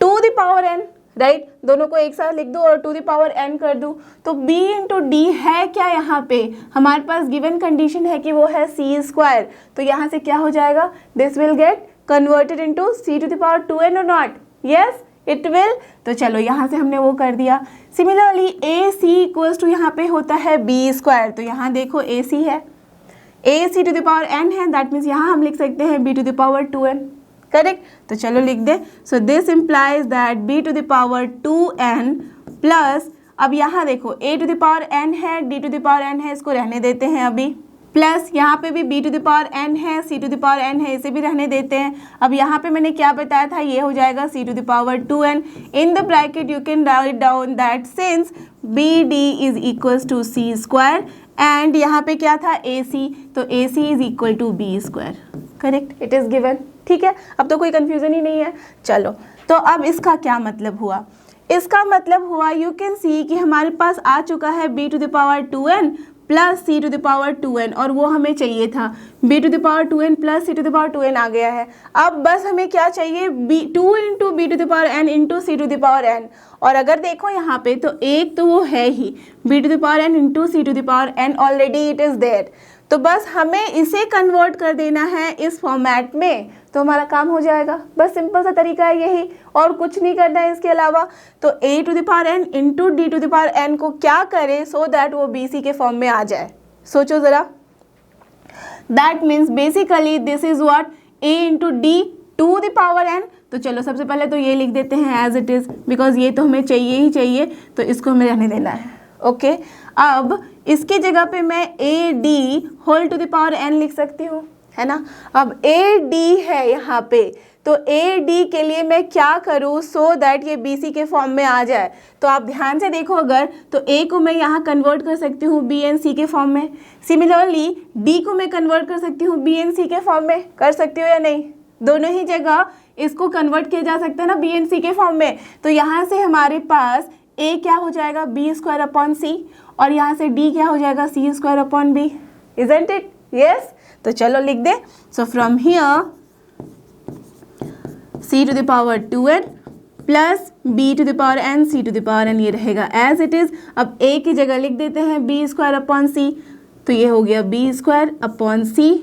S1: to the power n, right? दोनों को एक साथ लिख दो और टू द पावर n कर दूँ। तो b इंटू डी है क्या, यहाँ पे हमारे पास गिवन कंडीशन है कि वो है c स्क्वायर, तो यहाँ से क्या हो जाएगा, this will get converted into c to the power 2n or not, yes it will. तो चलो यहाँ से हमने वो कर दिया। सिमिलरली AC इक्वल्स टू यहाँ पे होता है b स्क्वायर, तो यहाँ देखो AC है, AC to the power n है, दैट मीन्स यहाँ हम लिख सकते हैं b to the power 2n। Correct? तो चलो लिख दे। So this implies that b to the power 2n plus, अब यहाँ देखो a to the power n है, d to the power n है, इसको रहने देते हैं अभी, प्लस यहाँ पे भी b to the power n है, c to the power n है, इसे भी रहने देते हैं। अब यहाँ पे मैंने क्या बताया था, ये हो जाएगा c to the power 2n। In the bracket you can write down that since BD is equals to c square and यहाँ पे क्या था AC, तो AC is equal to b square. Correct? It is given. ठीक है, अब तो कोई कंफ्यूजन ही नहीं है। चलो, तो अब इसका क्या मतलब हुआ, इसका मतलब हुआ यू कैन सी कि हमारे पास आ चुका है b to the power 2n plus c to the power 2n, और वो हमें चाहिए था b to the power 2n plus c to the power 2n आ गया है। अब बस हमें क्या चाहिए, 2 into B to the power n into c to the power n, और अगर देखो यहाँ पे तो एक तो वो है ही b to the power n into c to the power n, already it is there. तो बस हमें इसे कन्वर्ट कर देना है इस फॉर्मेट में, तो हमारा काम हो जाएगा। बस सिंपल सा तरीका है यही, और कुछ नहीं करना है इसके अलावा। तो a to the power n into D to the power n को क्या करे सो दैट वो BC के फॉर्म में आ जाए, सोचो ज़रा। That means basically this is what a into D to the power n। तो चलो सबसे पहले तो ये लिख देते हैं एज इट इज़, बिकॉज ये तो हमें चाहिए ही चाहिए, तो इसको हमें रहने देना है। ओके, अब इसकी जगह पे मैं AD whole to the power n लिख सकती हूँ, है ना। अब AD है यहाँ पे, तो AD के लिए मैं क्या करूँ सो दैट ये BC के फॉर्म में आ जाए। तो आप ध्यान से देखो, अगर तो A को मैं यहाँ कन्वर्ट कर सकती हूँ B एंड C के फॉर्म में, सिमिलरली D को मैं कन्वर्ट कर सकती हूँ B एंड C के फॉर्म में, कर सकती हो या नहीं, दोनों ही जगह इसको कन्वर्ट किया जा सकता है ना B एंड C के फॉर्म में। तो यहाँ से हमारे पास A क्या हो जाएगा b स्क्वायर अपॉन C, और यहाँ से D क्या हो जाएगा c square upon B, isn't it? Yes. तो चलो लिख दे। So from here c to the power 2n plus b to the power n c to the power n, ये रहेगा एज इट इज़। अब a की जगह लिख देते हैं b स्क्वायर अपॉन c, तो ये हो गया b square upon c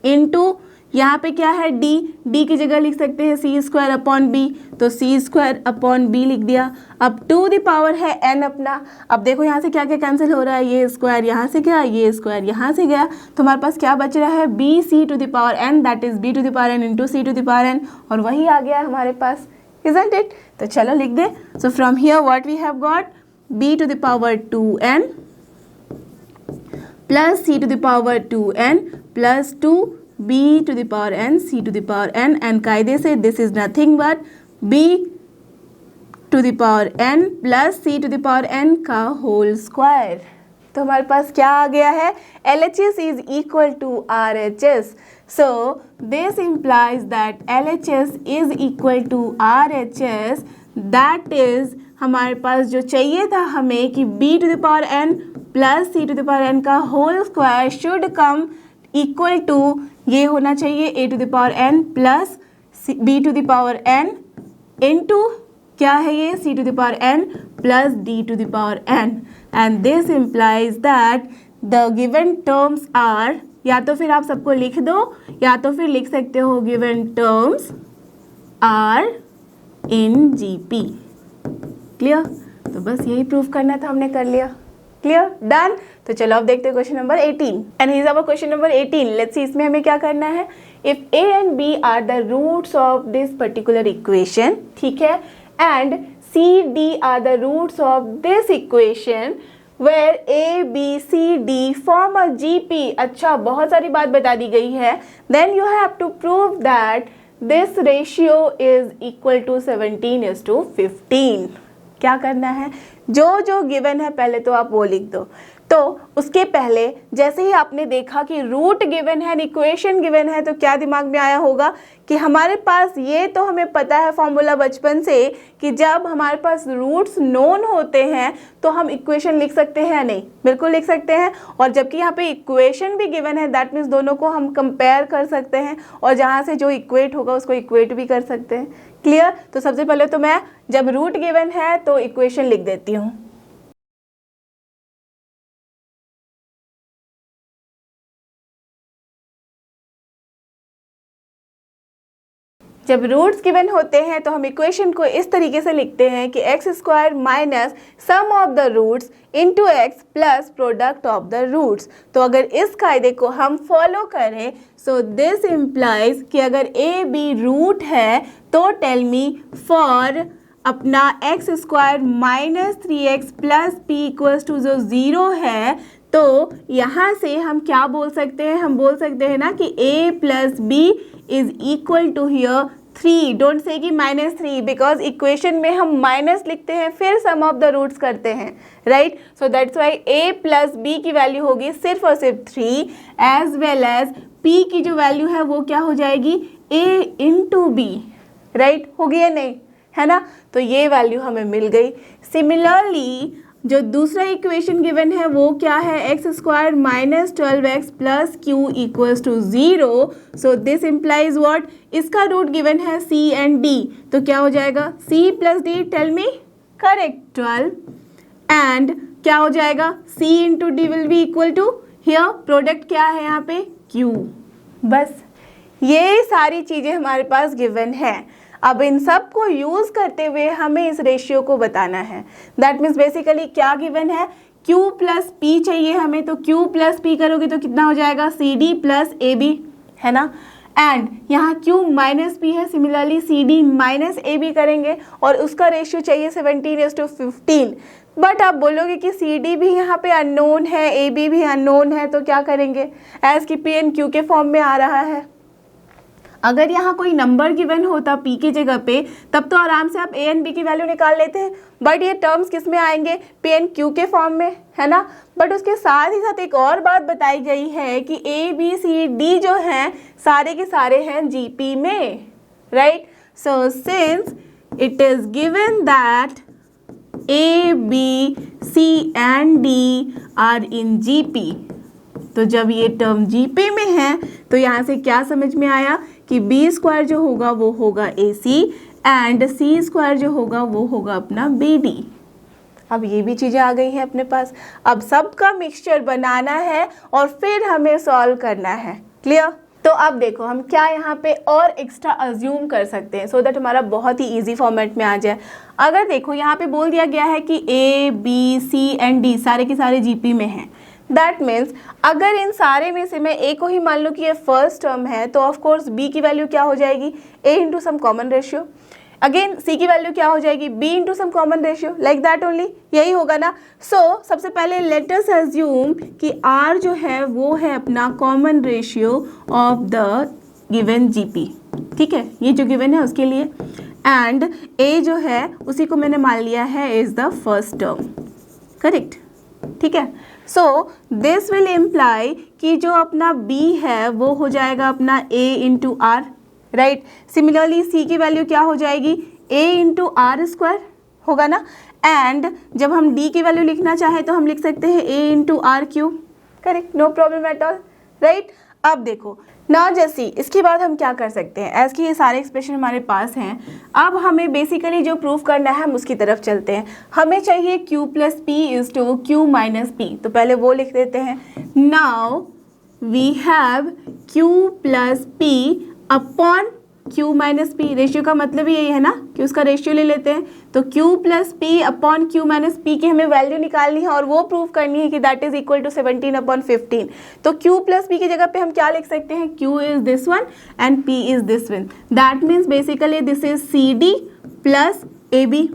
S1: into यहाँ पे क्या है d की जगह लिख सकते हैं c स्क्वायर अपॉन b, तो c स्क्वायर अपॉन b लिख दिया। अब टू द पावर है n अपना, अब देखो यहाँ से क्या क्या कैंसिल हो रहा है, ये स्क्वायर यहाँ से गया, ये स्क्वायर यहाँ से गया, तो हमारे पास क्या बच रहा है bc to the power n, that is b to the power n into c to the power n, और वही आ गया है हमारे पास, इजंट इट? तो चलो लिख दे। So from here what we have got b to the power 2n plus c to the power 2n plus 2 b to the power n c to the power n, and कायदे से this is nothing but b to the power n plus c to the power n का whole square. तो हमारे पास क्या आ गया है, LHS is equal to RHS। So this implies that LHS is equal to RHS। That is हमारे पास जो चाहिए था हमें कि b to the power n plus c to the power n का whole square should come equal to, ये होना चाहिए a to the power n plus b to the power n into क्या है ये c to the power n plus d to the power n। And this implies that the given terms are, या तो फिर आप सबको लिख दो या तो फिर लिख सकते हो given terms are in GP। Clear? तो बस यही प्रूफ करना था, हमने कर लिया। क्लियर? डन। तो चलो अब देखते हैं question number 18 and here is our question number 18। Let's see इसमें हमें क्या करना है। If a and b are the roots of this particular equation, ठीक है, and c d are the roots of this equation where a b c d form a GP। अच्छा, बहुत सारी बात बता दी गई है। then you have to prove that this ratio is equal to 17:15। क्या करना है, जो जो गिवन है पहले तो आप वो लिख दो। तो उसके पहले जैसे ही आपने देखा कि रूट गिवन है, इक्वेशन गिवन है, तो क्या दिमाग में आया होगा कि हमारे पास ये तो हमें पता है फॉर्मूला बचपन से कि जब हमारे पास रूट्स नोन होते हैं तो हम इक्वेशन लिख सकते हैं या नहीं, बिल्कुल लिख सकते हैं। और जबकि यहाँ पे इक्वेशन भी गिवन है, दैट मीन्स दोनों को हम कंपेयर कर सकते हैं और जहाँ से जो इक्वेट होगा उसको इक्वेट भी कर सकते हैं। क्लियर? तो सबसे पहले तो मैं जब रूट गिवन है तो इक्वेशन लिख देती हूँ। जब रूट्स गिवन होते हैं तो हम इक्वेशन को इस तरीके से लिखते हैं कि x square minus sum of the roots into x plus product of the roots. तो अगर इस कायदे को हम फॉलो करें, सो दिस इम्प्लाइज कि अगर ए बी रूट है तो टेल मी फॉर अपना x square minus 3x plus P equals to जो 0 है, तो यहाँ से हम क्या बोल सकते हैं, हम बोल सकते हैं ना कि a plus B is equal to here 3। Don't say कि -3, बिकॉज इक्वेशन में हम माइनस लिखते हैं फिर सम ऑफ द रूट्स करते हैं, right. So that's why a plus B की वैल्यू होगी सिर्फ और सिर्फ 3, एज वेल एज p की जो वैल्यू है वो क्या हो जाएगी a इंटू बी, राइट। होगी या नहीं, है ना। तो ये वैल्यू हमें मिल गई। सिमिलरली जो दूसरा इक्वेशन गिवन है वो क्या है, x square minus 12x plus Q equals to 0। So this implies what, इसका रूट गिवन है c एंड d, तो क्या हो जाएगा c plus d, tell me correct 12, and क्या हो जाएगा c into D will be equal to, here product क्या है यहाँ पे q। बस ये सारी चीज़ें हमारे पास गिवन है। अब इन सब को यूज़ करते हुए हमें इस रेशियो को बताना है। दैट मीन्स बेसिकली क्या गिवन है, Q प्लस P चाहिए हमें, तो Q प्लस P करोगे तो कितना हो जाएगा CD प्लस AB, है ना। एंड यहाँ Q माइनस P है, सिमिलरली CD माइनस AB करेंगे और उसका रेशियो चाहिए 17:15। बट आप बोलोगे कि CD भी यहाँ पे अननोन है, AB भी अननोन है, तो क्या करेंगे, एज कि P एंड Q के फॉर्म में आ रहा है। अगर यहाँ कोई नंबर गिवन होता p की जगह पे, तब तो आराम से आप a एंड b की वैल्यू निकाल लेते हैं। बट ये टर्म्स किस में आएंगे, p एंड q के फॉर्म में, है ना। बट उसके साथ ही साथ एक और बात बताई गई है कि a b c d जो हैं सारे के सारे हैं gp में, right. So since it is given that a b c and d are in gp, तो जब ये टर्म GP में है तो यहाँ से क्या समझ में आया कि b स्क्वायर जो होगा वो होगा AC एंड c स्क्वायर जो होगा वो होगा अपना BD। अब ये भी चीज़ें आ गई हैं अपने पास। अब सबका मिक्सचर बनाना है और फिर हमें सॉल्व करना है। क्लियर? तो अब देखो हम क्या यहाँ पे और एक्स्ट्रा अज्यूम कर सकते हैं सो दैट हमारा बहुत ही इजी फॉर्मेट में आ जाए। अगर देखो यहाँ पे बोल दिया गया है कि A B C and D सारे के सारे GP में हैं, दैट मीन्स अगर इन सारे में से मैं ए को ही मान लूँ कि ये फर्स्ट टर्म है, तो ऑफ कोर्स बी की वैल्यू क्या हो जाएगी, A into some common ratio. Again C की वैल्यू क्या हो जाएगी, B into some common ratio, like that only, यही होगा ना। सो सबसे पहले लेट अस अज्यूम कि आर जो है वो है अपना common ratio of the given GP, ठीक है, ये जो गिवन है उसके लिए। एंड a जो है उसी को मैंने मान लिया है is the first term, correct, ठीक है। सो दिस विल इम्प्लाई कि जो अपना b है वो हो जाएगा अपना a into R, right. Similarly c की वैल्यू क्या हो जाएगी, a इंटू आर स्क्वायर होगा ना, एंड जब हम d की वैल्यू लिखना चाहें तो हम लिख सकते हैं a into R cube, correct, no problem at all, right. अब देखो ना जैसी इसके बाद हम क्या कर सकते हैं, एज कि ये सारे एक्सप्रेशन हमारे पास हैं, अब हमें बेसिकली जो प्रूफ करना है हम उसकी तरफ चलते हैं। हमें चाहिए q plus P is to q minus P, तो पहले वो लिख देते हैं। Now we have q plus P upon q minus P, ratio का मतलब यही है ना कि उसका रेशियो ले लेते हैं, तो q plus P upon q minus P की हमें वैल्यू निकालनी है और वो प्रूव करनी है कि that is equal to 17 upon 15। तो q प्लस पी की जगह पे हम क्या लिख सकते हैं, q is this one and p is this one, that means basically this is C D plus A B,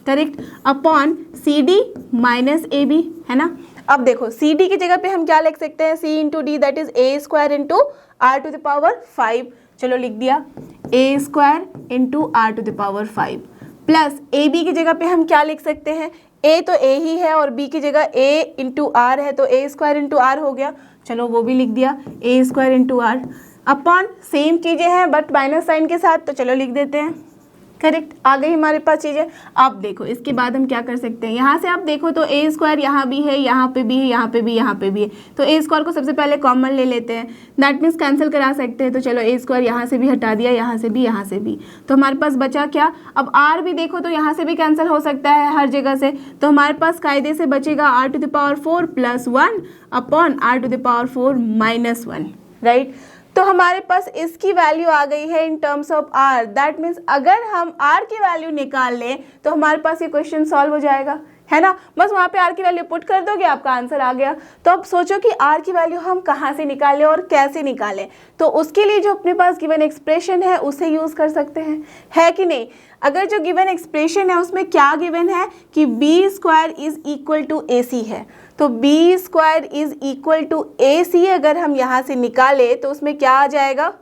S1: correct, upon C D minus A B, है ना। अब देखो सी डी की जगह पे हम क्या लिख सकते हैं, c into D that is a square into are to the power 5, चलो लिख दिया a square into are to the power 5, plus A B की जगह पे हम क्या लिख सकते हैं, a तो a ही है और b की जगह a इंटू आर है तो a स्क्वायर इंटू आर हो गया, चलो वो भी लिख दिया a square into R, upon same चीज़ें हैं बट माइनस साइन के साथ, तो चलो लिख देते हैं, करेक्ट, आ गई हमारे पास चीज़ें। अब देखो इसके बाद हम क्या कर सकते हैं, यहाँ से आप देखो तो a स्क्वायर यहाँ भी है, यहाँ पे भी है, यहाँ पे भी, यहाँ पे भी है, तो a स्क्वायर को सबसे पहले कॉमन ले लेते हैं, दैट मीन्स कैंसिल करा सकते हैं, तो चलो a स्क्वायर यहाँ से भी हटा दिया, यहाँ से भी, यहाँ से भी, तो हमारे पास बचा क्या, अब r भी देखो तो यहाँ से भी कैंसिल हो सकता है हर जगह से, तो हमारे पास कायदे से बचेगा r to the power 4 plus 1 upon r to the power 4 minus 1, right. तो हमारे पास इसकी वैल्यू आ गई है in terms of r, that means अगर हम r की वैल्यू निकाल लें तो हमारे पास ये क्वेश्चन सॉल्व हो जाएगा, है ना। बस वहाँ पे r की वैल्यू पुट कर दोगे, आपका आंसर आ गया। तो अब सोचो कि r की वैल्यू हम कहाँ से निकालें और कैसे निकालें, तो उसके लिए जो अपने पास गिवन एक्सप्रेशन है उसे यूज़ कर सकते हैं, है कि नहीं। अगर जो गिवन एक्सप्रेशन है उसमें क्या गिवन है कि B square is equal to A C है, तो B square is equal to A C अगर हम यहाँ से निकालें तो उसमें क्या आ जाएगा,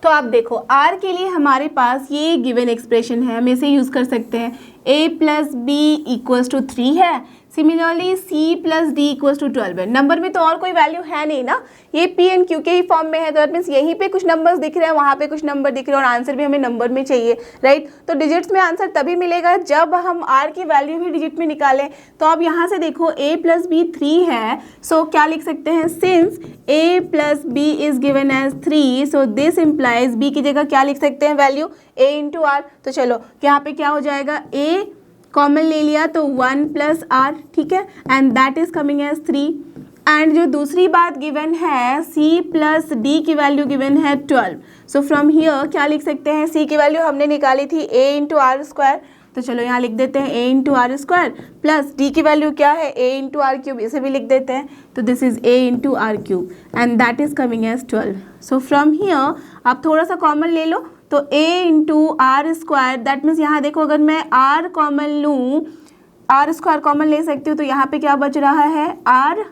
S1: तो आप देखो r के लिए हमारे पास ये गिवन एक्सप्रेशन है, हम इसे यूज़ कर सकते हैं, a plus B equals to 3 है, similarly c plus D equals to 12 है। नंबर में तो और कोई वैल्यू है नहीं ना, ये p एंड q के ही फॉर्म में है, तो दैट मीन्स यहीं पे कुछ नंबर्स दिख रहे हैं, वहाँ पे कुछ नंबर दिख रहे हैं और आंसर भी हमें नंबर में चाहिए, राइट। तो डिजिट्स में आंसर तभी मिलेगा जब हम r की वैल्यू भी डिजिट में निकालें। तो अब यहाँ से देखो a प्लस बी 3 है, सो क्या लिख सकते हैं, since a plus B is given as 3, so this implies b की जगह क्या लिख सकते हैं वैल्यू a इंटू आर, तो चलो यहाँ पे क्या हो जाएगा, a कॉमन ले लिया तो 1 प्लस आर, ठीक है, and that is coming as 3, and जो दूसरी बात गिवन है c प्लस डी की वैल्यू गिवन है 12, सो फ्रॉम हियर क्या लिख सकते हैं, c की वैल्यू हमने निकाली थी a इंटू आर स्क्वायर, तो चलो यहाँ लिख देते हैं a into R square, plus d की वैल्यू क्या है a इंटू आर क्यूब, इसे भी लिख देते हैं, तो this is a into R cube and that is coming as 12। So from here आप थोड़ा सा कॉमन ले लो, तो a into R square, that means यहाँ देखो अगर मैं r कॉमन लूँ, आर स्क्वायर कॉमन ले सकती हूँ, तो यहाँ पे क्या बच रहा है r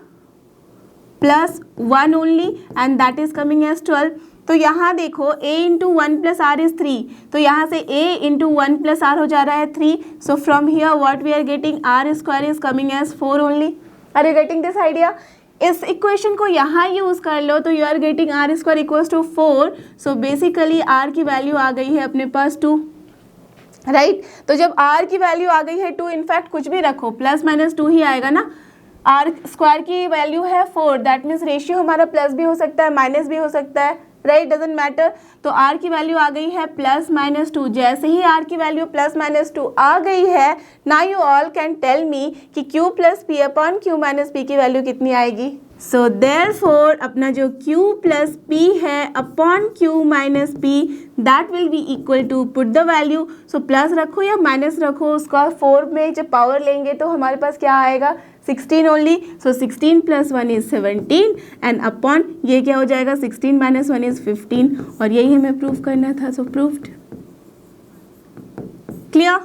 S1: plus 1 only and that is coming as 12। तो यहाँ देखो a into 1 plus R is 3, तो यहाँ से a इंटू 1 प्लस आर हो जा रहा है 3, so from here what we are getting, R square is coming as 4 only. Are you getting this idea? इस इक्वेशन को यहाँ यूज़ कर लो तो you are getting R square equals to 4, सो बेसिकली आर की वैल्यू आ गई है अपने पास 2, राइट। तो जब आर की वैल्यू आ गई है 2, इनफैक्ट कुछ भी रखो प्लस माइनस 2 ही आएगा ना, आर स्क्वायर की वैल्यू है 4, दैट मीन्स रेशियो हमारा प्लस भी हो सकता है माइनस भी हो सकता है, राइट, डजंट मैटर। तो r की वैल्यू आ गई है प्लस माइनस 2, जैसे ही r की वैल्यू प्लस माइनस 2 आ गई है, now you all can tell me कि q plus P upon q minus P की वैल्यू कितनी आएगी। सो देयरफॉर अपना जो q प्लस p है upon q minus p, that will be equal to, put the value, so plus रखो या minus रखो, उसका 4 में जब पावर लेंगे तो हमारे पास क्या आएगा, 16 only, so 16 plus 1 is 17 and upon ये क्या हो जाएगा, 16 माइनस 1 इज 15, और यही हमें प्रूफ करना था, सो प्रूफ्ड। क्लियर?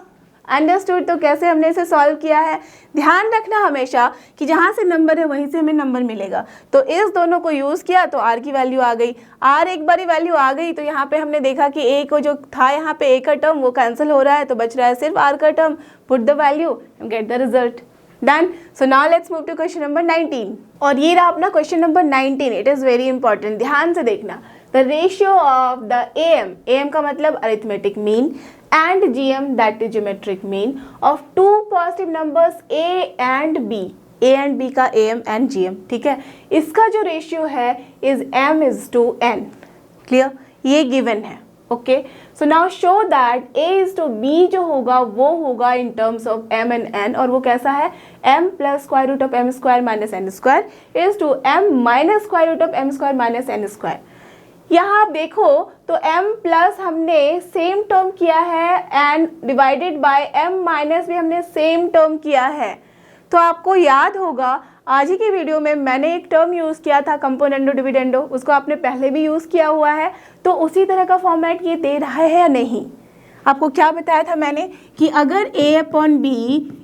S1: अंडरस्टूड। तो कैसे हमने इसे सॉल्व किया है, ध्यान रखना हमेशा कि जहाँ से नंबर है वहीं से हमें नंबर मिलेगा। तो इस दोनों को यूज़ किया तो r की वैल्यू आ गई। r एक बारी वैल्यू आ गई तो यहाँ पे हमने देखा कि a को जो था यहाँ पे a का टर्म वो कैंसिल हो रहा है, तो बच रहा है सिर्फ r का term. Put the value and get the result. Done. So now let's move to question number 19। और ये रहा अपना question number 19। It is very important, ध्यान से देखना। The ratio of the am का मतलब arithmetic mean, and gm that is geometric mean of two positive numbers a and b का am and gm, ठीक है। इसका जो रेशियो है is m is to n। Clear, ये गिवन है। Okay, so now show that a is to b जो होगा वो होगा in terms of m and n, और वो कैसा है, m plus square root of m square minus n square is to m minus square root of m square minus n square. यहाँ आप देखो तो m प्लस हमने सेम टर्म किया है and divided by m minus भी हमने same term किया है। तो आपको याद होगा आज ही की वीडियो में मैंने एक टर्म यूज़ किया था कंपोनेंडो डिविडेंडो, उसको आपने पहले भी यूज़ किया हुआ है। तो उसी तरह का फॉर्मेट ये दे रहा है या नहीं। आपको क्या बताया था मैंने कि अगर a upon b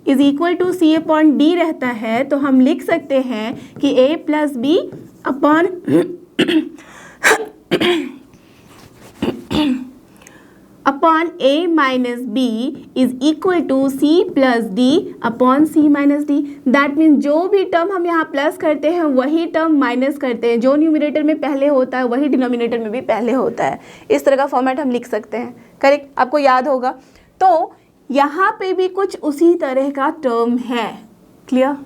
S1: is equal to c upon d रहता है तो हम लिख सकते हैं कि a plus b upon a minus b is equal to c plus d upon c minus d। That means जो भी टर्म हम यहाँ प्लस करते हैं वही टर्म माइनस करते हैं, जो न्यूमरेटर में पहले होता है वही डिनोमिनेटर में भी पहले होता है। इस तरह का फॉर्मेट हम लिख सकते हैं, करेक्ट, आपको याद होगा। तो यहाँ पे भी कुछ उसी तरह का टर्म है। क्लियर,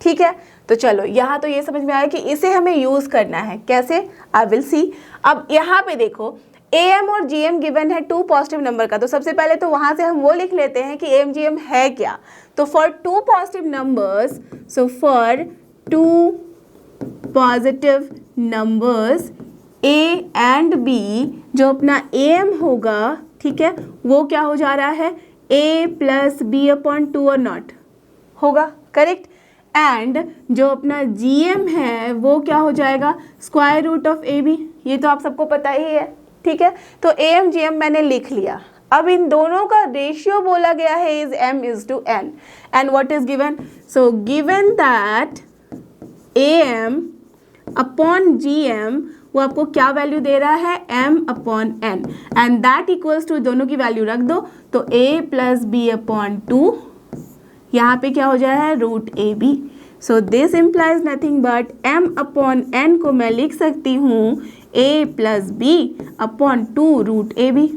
S1: ठीक है। तो चलो यहाँ तो ये समझ में आया कि इसे हमें यूज़ करना है, कैसे, आई विल सी। अब यहाँ पे देखो am और gm गिवन है टू पॉजिटिव नंबर का, तो सबसे पहले तो वहाँ से हम वो लिख लेते हैं कि am gm है क्या। तो for two positive numbers, so for two positive numbers a and b, जो अपना am होगा, ठीक है, वो क्या हो जा रहा है, a plus b upon two और नॉट होगा, करेक्ट। एंड जो अपना gm है वो क्या हो जाएगा, square root of A B, ये तो आप सबको पता ही है, ठीक है। तो am gm मैंने लिख लिया। अब इन दोनों का रेशियो बोला गया है is m is to n, and what is given, so given that am upon gm वो आपको क्या वैल्यू दे रहा है, m upon n, and that equals to दोनों की वैल्यू रख दो तो a plus b upon two, यहाँ पे क्या हो जाए है, root A B. So this implies nothing but m upon n को मैं लिख सकती हूँ a plus B upon two root A B,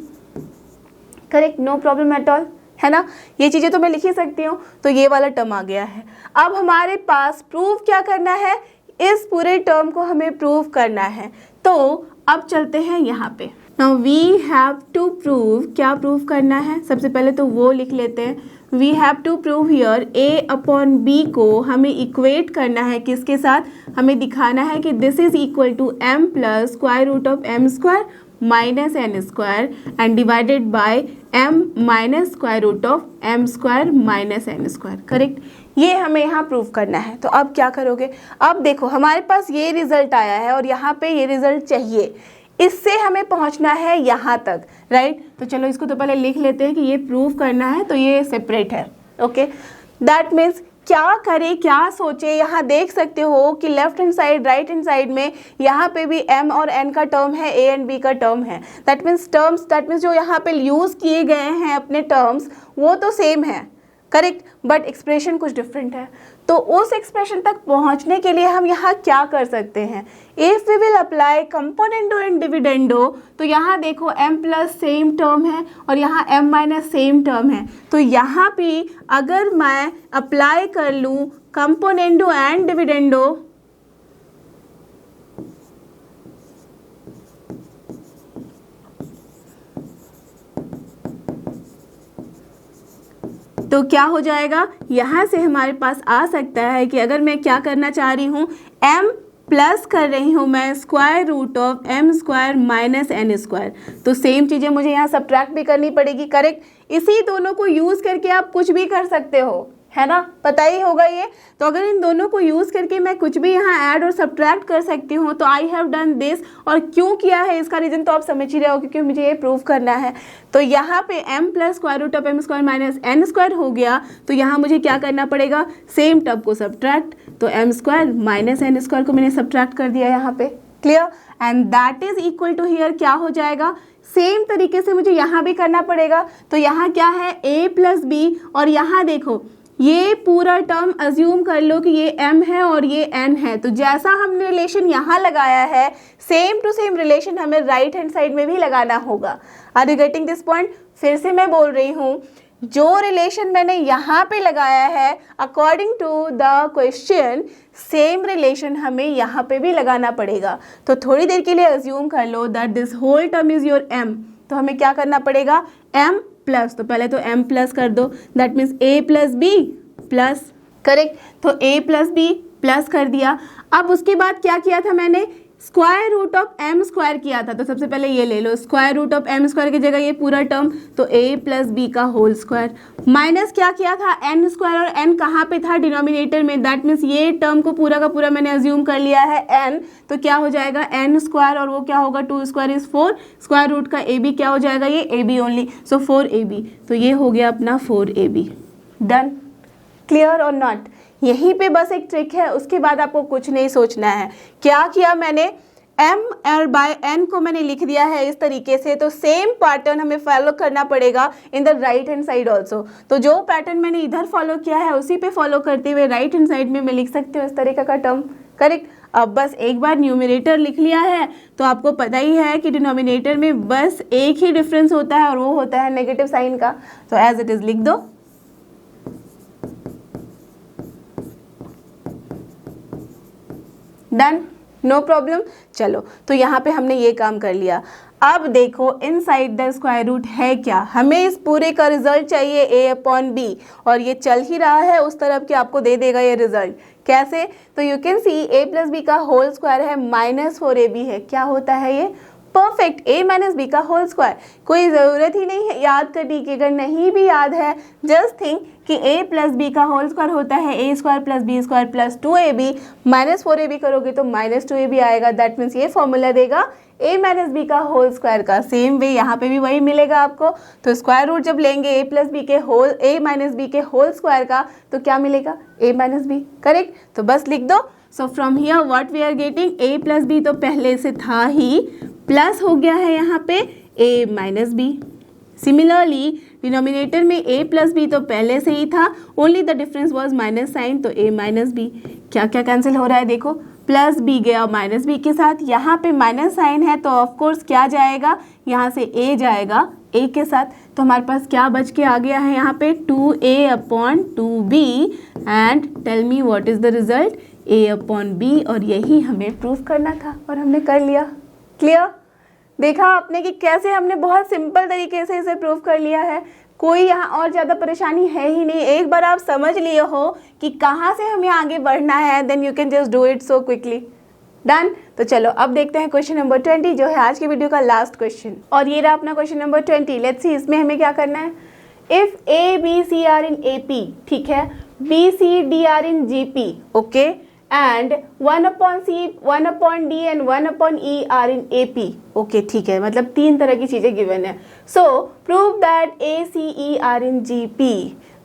S1: correct, no problem at all, है ना। ये चीज़ें तो मैं लिख ही सकती हूँ। तो ये वाला टर्म आ गया है। अब हमारे पास प्रूव क्या करना है, इस पूरे टर्म को हमें प्रूव करना है। तो अब चलते हैं यहाँ पे। Now we have to prove, क्या प्रूव करना है, सबसे पहले तो वो लिख लेते हैं। We have to prove here a upon B को हमें इक्वेट करना है किसके साथ, हमें दिखाना है कि this is equal to m plus square root of m square minus n square and divided by m minus square root of m square minus n square, correct. ये हमें यहाँ प्रूव करना है। तो अब क्या करोगे, अब देखो हमारे पास ये रिजल्ट आया है और यहाँ पे ये रिजल्ट चाहिए, इससे हमें पहुंचना है यहाँ तक, राइट। तो चलो इसको तो पहले लिख लेते हैं कि ये प्रूव करना है, तो ये सेपरेट है, ओके। दैट मीन्स क्या करें, क्या सोचे, यहाँ देख सकते हो कि left hand side right hand side में यहाँ पे भी m और n का टर्म है, a एंड b का टर्म है। दैट मीन्स जो यहाँ पे यूज़ किए गए हैं अपने टर्म्स वो तो सेम है, करेक्ट, बट एक्सप्रेशन कुछ डिफरेंट है। तो उस एक्सप्रेशन तक पहुंचने के लिए हम यहाँ क्या कर सकते हैं, if we will apply componendo and dividendo, तो यहाँ देखो m प्लस सेम टर्म है और यहाँ m माइनस सेम टर्म है। तो यहाँ भी अगर मैं अप्लाई कर लूँ कंपोनेंडो एंड डिविडेंडो, तो क्या हो जाएगा, यहाँ से हमारे पास आ सकता है कि अगर मैं क्या करना चाह रही हूँ, m प्लस कर रही हूँ मैं square root of m square minus n square, तो सेम चीज़ें मुझे यहाँ सब्ट्रैक्ट भी करनी पड़ेगी, करेक्ट। इसी दोनों को यूज़ करके आप कुछ भी कर सकते हो, है ना, पता ही होगा ये। तो अगर इन दोनों को यूज़ करके मैं कुछ भी यहाँ ऐड और सब्ट्रैक्ट कर सकती हूँ तो आई हैव डन दिस। और क्यों किया है इसका रीज़न तो आप समझ ही रहे हो, क्योंकि मुझे ये प्रूव करना है। तो यहाँ पे m plus square root of m square minus n square हो गया, तो यहाँ मुझे क्या करना पड़ेगा, सेम टर्म को सब्ट्रैक्ट। तो m square minus n square को मैंने सब्ट्रैक्ट कर दिया यहाँ पे, clear. And that is equal to here क्या हो जाएगा, सेम तरीके से मुझे यहाँ भी करना पड़ेगा। तो यहाँ क्या है a प्लस बी, और यहाँ देखो ये पूरा टर्म अज्यूम कर लो कि ये m है और ये n है। तो जैसा हमने रिलेशन यहाँ लगाया है सेम टू सेम रिलेशन हमें राइट हैंड साइड में भी लगाना होगा। Are you getting this point? फिर से मैं बोल रही हूँ, जो रिलेशन मैंने यहाँ पे लगाया है according to the question same relation हमें यहाँ पे भी लगाना पड़ेगा। तो थोड़ी देर के लिए अज्यूम कर लो that this whole term is your m। तो हमें क्या करना पड़ेगा, m प्लस, तो पहले तो m प्लस कर दो, that means a plus B plus, correct. तो a प्लस बी प्लस कर दिया। अब उसके बाद क्या किया था मैंने, square root of m square किया था। तो सबसे पहले ये ले लो, square root of m square की जगह ये पूरा टर्म, तो a प्लस बी का होल स्क्वायर माइनस क्या किया था, n स्क्वायर, और n कहाँ पे था, डिनोमिनेटर में। दैट मीन्स ये टर्म को पूरा का पूरा मैंने अज्यूम कर लिया है n, तो क्या हो जाएगा n स्क्वायर, और वो क्या होगा, 2 स्क्वायर इज 4, स्क्वायर रूट का a b क्या हो जाएगा, ये a b only, so 4ab। तो ये हो गया अपना 4ab। डन, क्लियर और नॉट? यहीं पे बस एक ट्रिक है, उसके बाद आपको कुछ नहीं सोचना है। क्या किया मैंने, m और बाय n को मैंने लिख दिया है इस तरीके से। तो सेम पैटर्न हमें फॉलो करना पड़ेगा इन the right hand side also. तो जो पैटर्न मैंने इधर फॉलो किया है उसी पे फॉलो करते हुए राइट हैंड साइड में मैं लिख सकती हूँ इस तरीके का टर्म, करेक्ट। अब बस एक बार न्यूमरेटर लिख लिया है तो आपको पता ही है कि डिनोमिनेटर में बस एक ही डिफरेंस होता है और वो होता है नेगेटिव साइन का। तो एज इट इज लिख दो। Done, no problem. चलो, तो यहाँ पे हमने ये काम कर लिया। अब देखो इनसाइड द स्क्वायर रूट है क्या, हमें इस पूरे का रिजल्ट चाहिए a अपॉन b, और ये चल ही रहा है उस तरफ कि आपको दे देगा ये रिजल्ट। कैसे, तो you can see a plus B का होल स्क्वायर है माइनस 4ab है। क्या होता है ये, परफेक्ट, a माइनस बी का होल स्क्वायर। कोई ज़रूरत ही नहीं है याद करने की, अगर नहीं भी याद है जस्ट थिंक कि a प्लस बी का होल स्क्वायर होता है a square plus B square plus 2ab, minus 4ab करोगे तो माइनस 2ab आएगा। दैट मीन्स ये फॉर्मूला देगा a माइनस बी का होल स्क्वायर का। सेम वे यहाँ पे भी वही मिलेगा आपको। तो स्क्वायर रूट जब लेंगे a प्लस बी के होल, a माइनस बी के होल स्क्वायर का, तो क्या मिलेगा, a माइनस बी, करेक्ट। तो बस लिख दो। So from here what we are getting, a plus B तो पहले से था ही, प्लस हो गया है यहाँ पे a minus B. Similarly denominator में a प्लस बी तो पहले से ही था, only the difference was minus sign, तो a माइनस बी। क्या क्या कैंसिल हो रहा है देखो, प्लस बी गया माइनस बी के साथ, यहाँ पे माइनस साइन है तो ऑफकोर्स क्या जाएगा, यहाँ से a जाएगा a के साथ। तो हमारे पास क्या बच के आ गया है यहाँ पे, 2a upon 2b, and tell me what is the result, a upon b। और यही हमें प्रूफ करना था और हमने कर लिया। क्लियर, देखा आपने कि कैसे हमने बहुत सिंपल तरीके से इसे प्रूफ कर लिया है। कोई यहाँ और ज़्यादा परेशानी है ही नहीं। एक बार आप समझ लिए हो कि कहाँ से हमें आगे बढ़ना है, then you can just do it so quickly. Done. तो चलो अब देखते हैं क्वेश्चन नंबर 20 जो है आज की वीडियो का लास्ट क्वेश्चन। और ये रहा अपना क्वेश्चन नंबर 20। लेट्स सी इसमें हमें क्या करना है। If A B C are in A P, ठीक है, B C D are in G P, okay, and 1 upon C, 1 upon D and 1 upon E are in AP. Okay, ठीक है, मतलब 3 तरह की चीज़ें गिवन है। सो prove that A, C, E are in GP.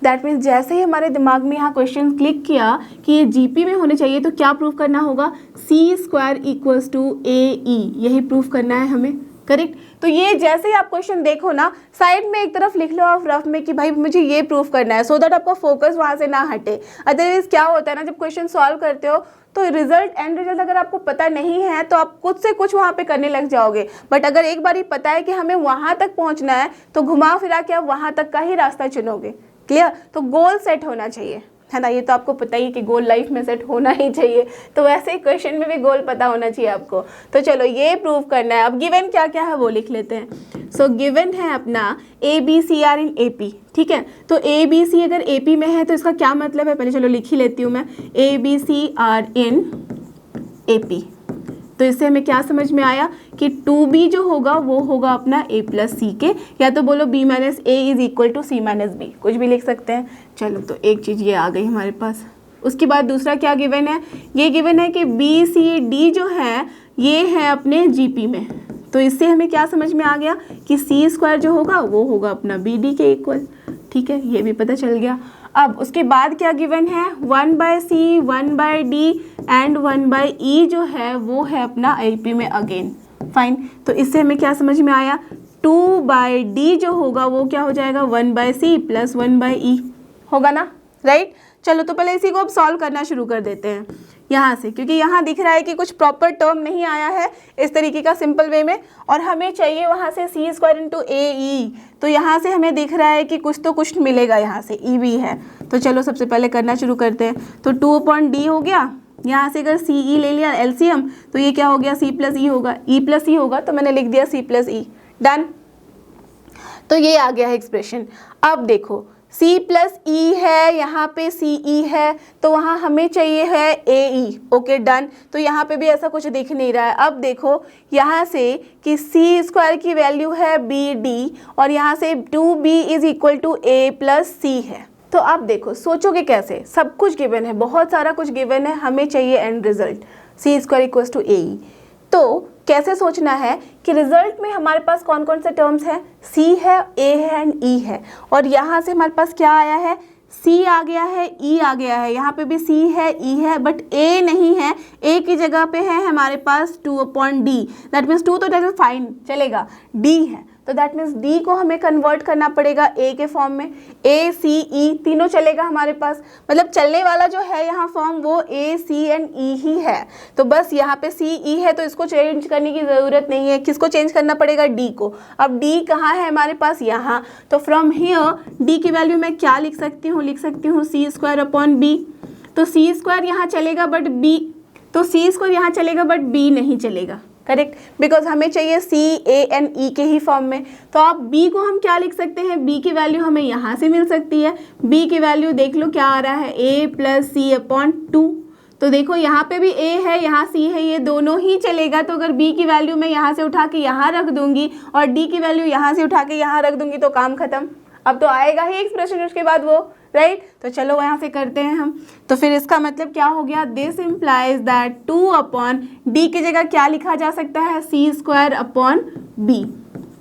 S1: That means जैसे ही हमारे दिमाग में यहाँ क्वेश्चन क्लिक किया कि ये GP में होने चाहिए, तो क्या प्रूव करना होगा, C square equals to AE, यही प्रूव करना है हमें, करेक्ट। तो ये जैसे ही आप क्वेश्चन देखो ना, साइड में एक तरफ लिख लो आप रफ में कि भाई मुझे ये प्रूफ करना है, सो दैट आपका फोकस वहाँ से ना हटे। अदरवाइज क्या होता है ना, जब क्वेश्चन सॉल्व करते हो तो रिजल्ट, एंड रिजल्ट अगर आपको पता नहीं है तो आप कुछ से कुछ वहाँ पे करने लग जाओगे। बट अगर एक बार ही पता है कि हमें वहाँ तक पहुँचना है तो घुमा फिरा के आप वहाँ तक का ही रास्ता चुनोगे। क्लियर। तो गोल सेट होना चाहिए, है ना, ये तो आपको पता ही कि गोल लाइफ में सेट होना ही चाहिए। तो वैसे ही क्वेश्चन में भी गोल पता होना चाहिए आपको। तो चलो ये प्रूव करना है। अब गिवन क्या क्या है वो लिख लेते हैं। सो गिवन है अपना A B C are in A P, ठीक है। तो ए बी सी अगर ए पी में है तो इसका क्या मतलब है, पहले चलो लिख ही लेती हूँ मैं। A B C are in A P, तो इससे हमें क्या समझ में आया कि 2b जो होगा वो होगा अपना a प्लस सी के, या तो बोलो b minus A is equal to C minus B, कुछ भी लिख सकते हैं। चलो तो एक चीज़ ये आ गई हमारे पास। उसके बाद दूसरा क्या गिवन है, ये गिवन है कि बी सी डी जो है ये है अपने जीपी में। तो इससे हमें क्या समझ में आ गया कि सी स्क्वायर जो होगा वो होगा अपना बी डी के इक्वल। ठीक है, ये भी पता चल गया। अब उसके बाद क्या गिवन है, 1/c 1/d एंड 1/e जो है वो है अपना आईपी में अगेन। फाइन, तो इससे हमें क्या समझ में आया, 2/d जो होगा वो क्या हो जाएगा 1/c प्लस 1/e होगा ना, राइट। चलो तो पहले इसी को अब सॉल्व करना शुरू कर देते हैं यहाँ से, क्योंकि यहाँ दिख रहा है कि कुछ प्रॉपर टर्म नहीं आया है इस तरीके का सिंपल वे में, और हमें चाहिए वहाँ से सी स्क्वायर इंटू ए ई। तो यहाँ से हमें दिख रहा है कि कुछ तो कुछ मिलेगा, यहाँ से ई भी है। तो चलो सबसे पहले करना शुरू करते हैं। तो 2/d हो गया, यहाँ से अगर सी ई ले लिया एलसीएम तो ये क्या हो गया सी प्लस ई होगा, ई प्लस ई होगा, तो मैंने लिख दिया सी प्लस ई। डन। तो ये आ गया है एक्सप्रेशन। अब देखो c प्लस ई है, यहाँ पे सी ई है, तो वहाँ हमें चाहिए है ए ई। Okay done. तो यहाँ पे भी ऐसा कुछ दिख नहीं रहा है। अब देखो यहाँ से कि सी स्क्वायर की वैल्यू है बी डी, और यहाँ से 2b is equal to A plus C है। तो अब देखो सोचोगे कैसे, सब कुछ गिवन है, बहुत सारा कुछ गिवन है, हमें चाहिए end result C square equal to A E. तो कैसे सोचना है कि रिजल्ट में हमारे पास कौन कौन से टर्म्स हैं, c है, a है एंड e है, और यहाँ से हमारे पास क्या आया है, c आ गया है, e आ गया है, यहाँ पे भी c है, e है, बट a नहीं है। a की जगह पे है हमारे पास 2/d, दैट मीन्स 2 तो दैट इज फाइन चलेगा, d है तो दैट मीन्स d को हमें कन्वर्ट करना पड़ेगा a के फॉर्म में। a c e तीनों चलेगा हमारे पास, मतलब चलने वाला जो है यहाँ फॉर्म वो a c एंड e ही है। तो बस यहाँ पे c e है तो इसको चेंज करने की ज़रूरत नहीं है। किसको चेंज करना पड़ेगा, d को। अब d कहाँ है हमारे पास, यहाँ। तो फ्रॉम हियर d की वैल्यू मैं क्या लिख सकती हूँ, लिख सकती हूँ c स्क्वायर अपॉन b। तो c स्क्वायर यहाँ चलेगा बट b, तो c स्क्वायर यहाँ चलेगा बट b नहीं चलेगा, करेक्ट, बिकॉज हमें चाहिए सी ए एंड ई के ही फॉर्म में। तो आप b को हम क्या लिख सकते हैं, b की वैल्यू हमें यहाँ से मिल सकती है। b की वैल्यू देख लो क्या आ रहा है, a प्लस सी अपॉन 2। तो देखो यहाँ पे भी a है, यहाँ c है, ये दोनों ही चलेगा। तो अगर b की वैल्यू मैं यहाँ से उठा के यहाँ रख दूंगी और d की वैल्यू यहाँ से उठा के यहाँ रख दूंगी तो काम खत्म। अब तो आएगा ही एक्सप्रेशन उसके बाद वो, राइट। तो चलो यहाँ से करते हैं हम। तो फिर इसका मतलब क्या हो गया, दिस इम्प्लाइज दैट 2/d की जगह क्या लिखा जा सकता है, सी स्क्वायर अपॉन b।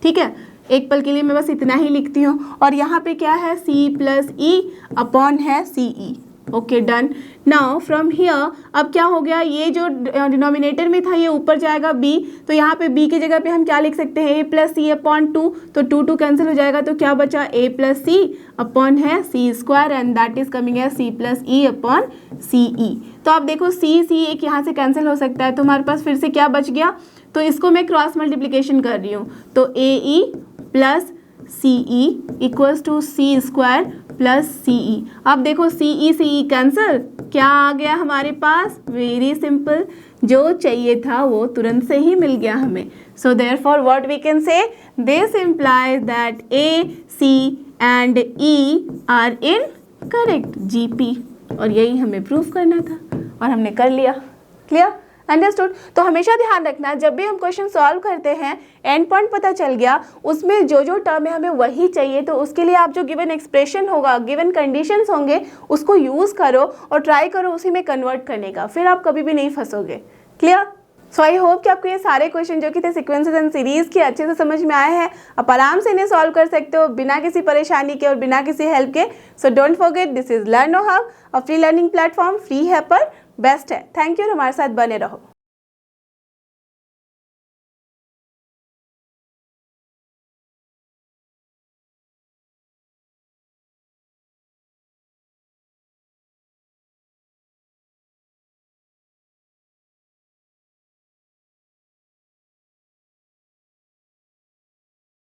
S1: ठीक है, एक पल के लिए मैं बस इतना ही लिखती हूँ। और यहाँ पे क्या है, c प्लस ई अपॉन है C E. Okay done. Now from here अब क्या हो गया, ये जो डिनोमिनेटर में था ये ऊपर जाएगा b, तो यहाँ पे b की जगह पे हम क्या लिख सकते हैं, a प्लस सी अपॉन 2। तो 2 कैंसिल हो जाएगा, तो क्या बचा, a प्लस सी अपॉन है सी square and that is coming है c प्लस ई अपॉन सी ई। तो आप देखो c एक यहाँ से कैंसिल हो सकता है, तो हमारे पास फिर से क्या बच गया, तो इसको मैं क्रॉस मल्टीप्लीकेशन कर रही हूँ। तो a E plus C E equals to C square plus C E. अब देखो सी ई कैंसिल, क्या आ गया हमारे पास, वेरी सिंपल, जो चाहिए था वो तुरंत से ही मिल गया हमें। So therefore what we can say, this implies that A C and E are in correct GP. और यही हमें प्रूफ करना था और हमने कर लिया। Clear, understood. तो हमेशा ध्यान रखना जब भी हम क्वेश्चन सॉल्व करते हैं, एंड पॉइंट पता चल गया, उसमें जो जो टर्म है हमें वही चाहिए, तो उसके लिए आप जो गिवन एक्सप्रेशन होगा, गिवन कंडीशंस होंगे, उसको यूज़ करो और ट्राई करो उसी में कन्वर्ट करने का, फिर आप कभी भी नहीं फंसोगे। क्लियर। सो आई होप कि आपको ये सारे क्वेश्चन जो कि थे सीक्वेंसेस एंड सीरीज के अच्छे से समझ में आए हैं। आप आराम से इन्हें सॉल्व कर सकते हो बिना किसी परेशानी के और बिना किसी हेल्प के। So don't forget, this is लर्नो hub, a free learning platform, free है पर बेस्ट है। थैंक यू और हमारे साथ बने रहो।